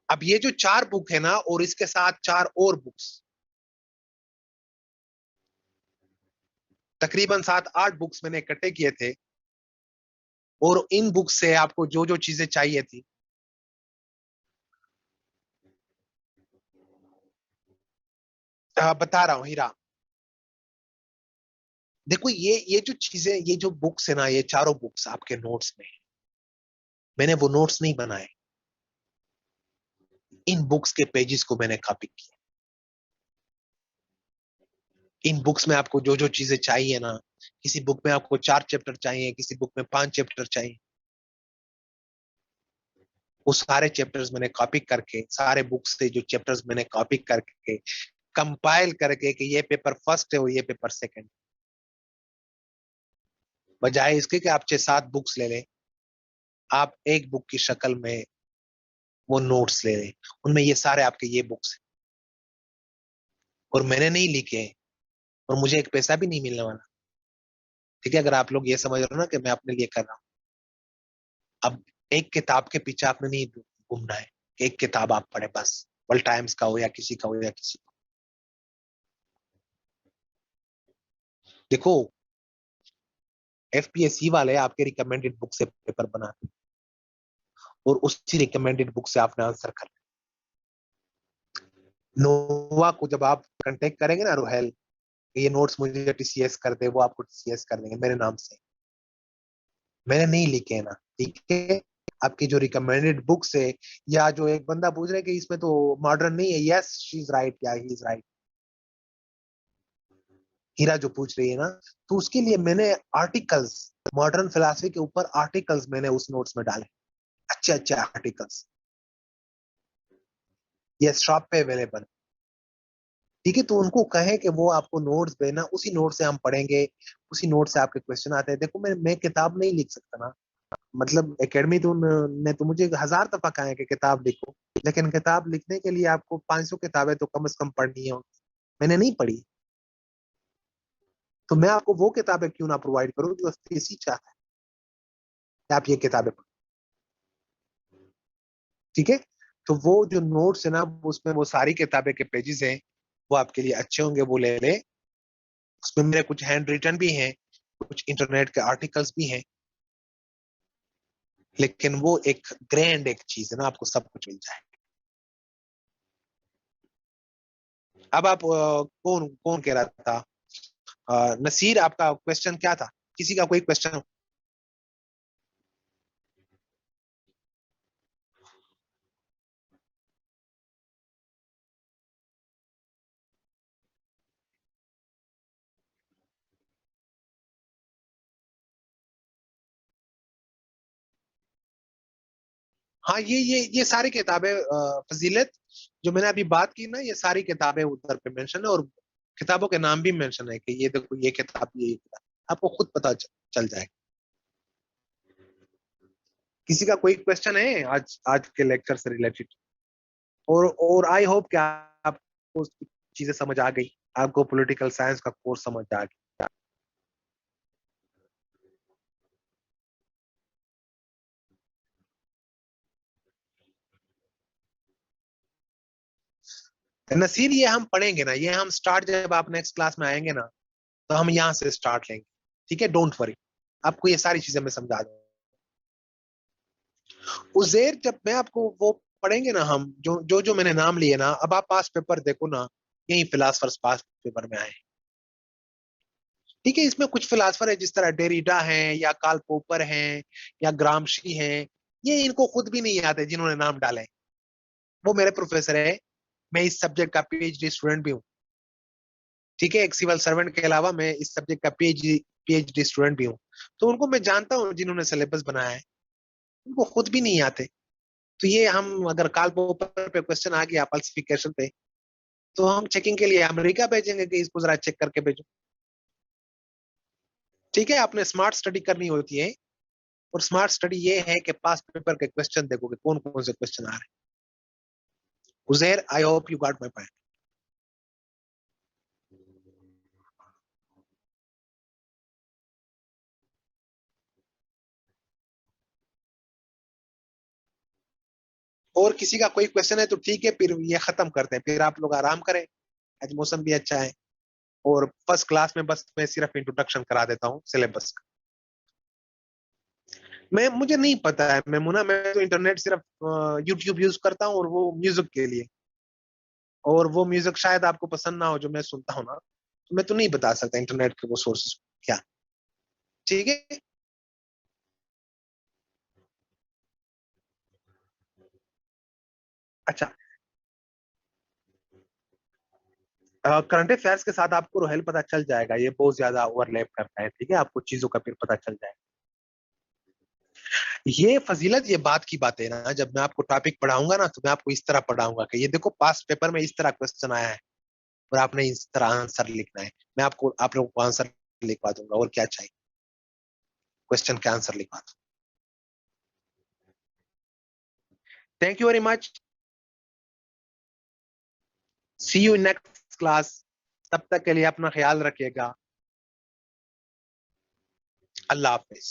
अब ये जो 4 बुक है ना और इसके साथ 4 और बुक्स, तकरीबन 7-8 बुक्स मैंने इकट्ठे किए थे और इन बुक्स से आपको जो जो चीजें चाहिए थी बता रहा हूं हीरा। देखो ये जो चीजें, ये जो बुक्स है ना, ये चारों बुक्स आपके नोट्स में है। मैंने वो नोट्स नहीं बनाए, इन बुक्स के पेजेस को मैंने कॉपी किया। इन बुक्स में आपको जो जो चीजें चाहिए ना, किसी बुक में आपको 4 चैप्टर चाहिए, किसी बुक में 5 चैप्टर चाहिए, वो सारे चैप्टर्स मैंने कॉपी करके, सारे बुक्स से जो चैप्टर्स मैंने कॉपी करके कंपाइल करके कि ये पेपर फर्स्ट है और ये पेपर सेकंड, बजाय इसके कि आप 6-7 बुक्स ले लें, आप एक बुक की शक्ल में वो नोट्स ले लें, उनमें ये सारे आपके ये बुक्स हैं और मैंने नहीं लिखे हैं और मुझे एक पैसा भी नहीं मिलने वाला। ठीक है, अगर आप लोग ये समझ रहे हो ना कि मैं अपने लिए कर रहा हूँ। अब एक किताब के पीछे आपने नहीं घूमना है, एक किताब आप पढ़े बस, वर्ल्ड टाइम्स का हो या किसी का हो या किसी का। देखो एफपीएससी वाले आपके रिकमेंडेड बुक से पेपर बनाते और उसी रिकमेंडेड बुक से आपने आंसर कर। नोवा को जब आप कांटेक्ट करेंगे ना रोहेल, ये नोट्स मुझे टीसीएस कर दे, वो आपको टीसीएस कर देंगे मेरे नाम से। मैंने नहीं लिखे है ना, ठीक है। आपकी जो रिकमेंडेड बुक्स है, या जो एक बंदा पूछ रहा है कि इसमें तो मॉडर्न नहीं है, यस शी इज राइट या ही इज राइट, हीरा जो पूछ रही है ना, तो उसके लिए मैंने आर्टिकल्स, मॉडर्न फिलॉसफी के ऊपर आर्टिकल्स मैंने उस नोट्स में डाले, अच्छे अच्छे आर्टिकल्स, ये शॉप पे अवेलेबल। ठीक है, तो उनको कहे कि वो आपको नोट्स देना, उसी नोट से हम पढ़ेंगे, उसी नोट से आपके क्वेश्चन आते हैं। देखो मैं किताब नहीं लिख सकता ना, मतलब एकेडमी तो ने तो मुझे 1000 दफा कहा है कि किताब लिखो, लेकिन किताब लिखने के लिए आपको 500 किताबें तो कम से कम पढ़नी हो, मैंने नहीं पढ़ी। तो मैं आपको वो किताबें क्यों ना प्रोवाइड करूं जो इसी चाहता है कि आप ये किताबें पढ़ो। ठीक है, तो वो जो नोट्स है ना, उसमें वो सारी किताबें के पेजेस हैं, वो आपके लिए अच्छे होंगे, वो ले ले। उसमें मेरे कुछ हैंड रिटन भी हैं, कुछ इंटरनेट के आर्टिकल्स भी हैं, लेकिन वो एक ग्रैंड एक चीज है ना, आपको सब कुछ मिल जाए। अब आप कौन कौन कह रहा था? नसीर, आपका क्वेश्चन क्या था? किसी का कोई क्वेश्चन? हाँ, ये सारी किताबें फजीलत जो मैंने अभी बात की ना, ये सारी किताबें उधर पे मेंशन है, और किताबों के नाम भी मेंशन है कि ये देखो ये किताब, ये किताब, आपको खुद पता चल जाएगा। किसी का कोई क्वेश्चन है आज आज के लेक्चर से रिलेटेड? और आई होप कि आपको चीजें समझ आ गई, आपको पॉलिटिकल साइंस का कोर्स समझ आ गया। नसीर, ये हम पढ़ेंगे ना, ये हम स्टार्ट जब आप नेक्स्ट क्लास में आएंगे ना, तो हम यहाँ से स्टार्ट लेंगे। ठीक है, डोंट वरी, आपको ये सारी चीजें मैं समझा दूंगा। उजेर, जब मैं आपको वो पढ़ेंगे ना, हम जो जो जो मैंने नाम लिए ना, अब आप पास पेपर देखो ना, यही फिलासफर्स पास पेपर में आए। ठीक है, इसमें कुछ फिलासफर है जिस तरह डेरिडा हैं या कार्ल पोपर हैं या ग्रामशी हैं, ये इनको खुद भी नहीं आते जिन्होंने नाम डाले। वो मेरे प्रोफेसर है, मैं इस सब्जेक्ट का पीएचडी स्टूडेंट भी हूँ। ठीक है, एक सिविल सर्वेंट के अलावा मैं इस सब्जेक्ट का पीएचडी स्टूडेंट भी हूँ। तो उनको मैं जानता हूँ जिन्होंने सिलेबस बनाया है, उनको खुद भी नहीं आते। तो ये हम अगर काल पेपर पे क्वेश्चन आ गया फल्सिफिकेशन पे, तो हम चेकिंग के लिए अमेरिका भेजेंगे कि इसको जरा चेक करके भेजो। ठीक है, आपने स्मार्ट स्टडी करनी होती है, और स्मार्ट स्टडी ये है कि पास्ट पेपर के क्वेश्चन देखो कि कौन कौन से क्वेश्चन आ रहे हैं। Uzair, I hope you got my point. और किसी का कोई क्वेश्चन है तो ठीक है, फिर ये खत्म करते हैं, फिर आप लोग आराम करें। आज मौसम भी अच्छा है, और फर्स्ट क्लास में बस मैं सिर्फ इंट्रोडक्शन करा देता हूँ सिलेबस का। मैं मुझे नहीं पता है मैं मुना, मैं तो इंटरनेट सिर्फ यूट्यूब यूज करता हूँ, और वो म्यूजिक के लिए। और वो म्यूजिक शायद आपको पसंद ना हो जो मैं सुनता हूँ ना, तो मैं तो नहीं बता सकता इंटरनेट के वो सोर्सेस क्या। ठीक है। अच्छा, करंट अफेयर्स के साथ आपको रोहेल पता चल जाएगा, ये बहुत ज्यादा ओवरलैप करता है। ठीक है, आपको चीजों का फिर पता चल जाएगा। ये फजीलत, ये बात की बात है ना, जब मैं आपको टॉपिक पढ़ाऊंगा ना, तो मैं आपको इस तरह पढ़ाऊंगा कि ये देखो पास्ट पेपर में इस तरह क्वेश्चन आया है, और आपने इस तरह आंसर लिखना है। मैं आपको आप लोगों को आंसर लिखवा दूंगा, और क्या चाहिए, क्वेश्चन का आंसर लिखवा दूंगा। Thank you very much. See you in next class. तब तक के लिए अपना ख्याल रखिएगा। अल्लाह हाफिज।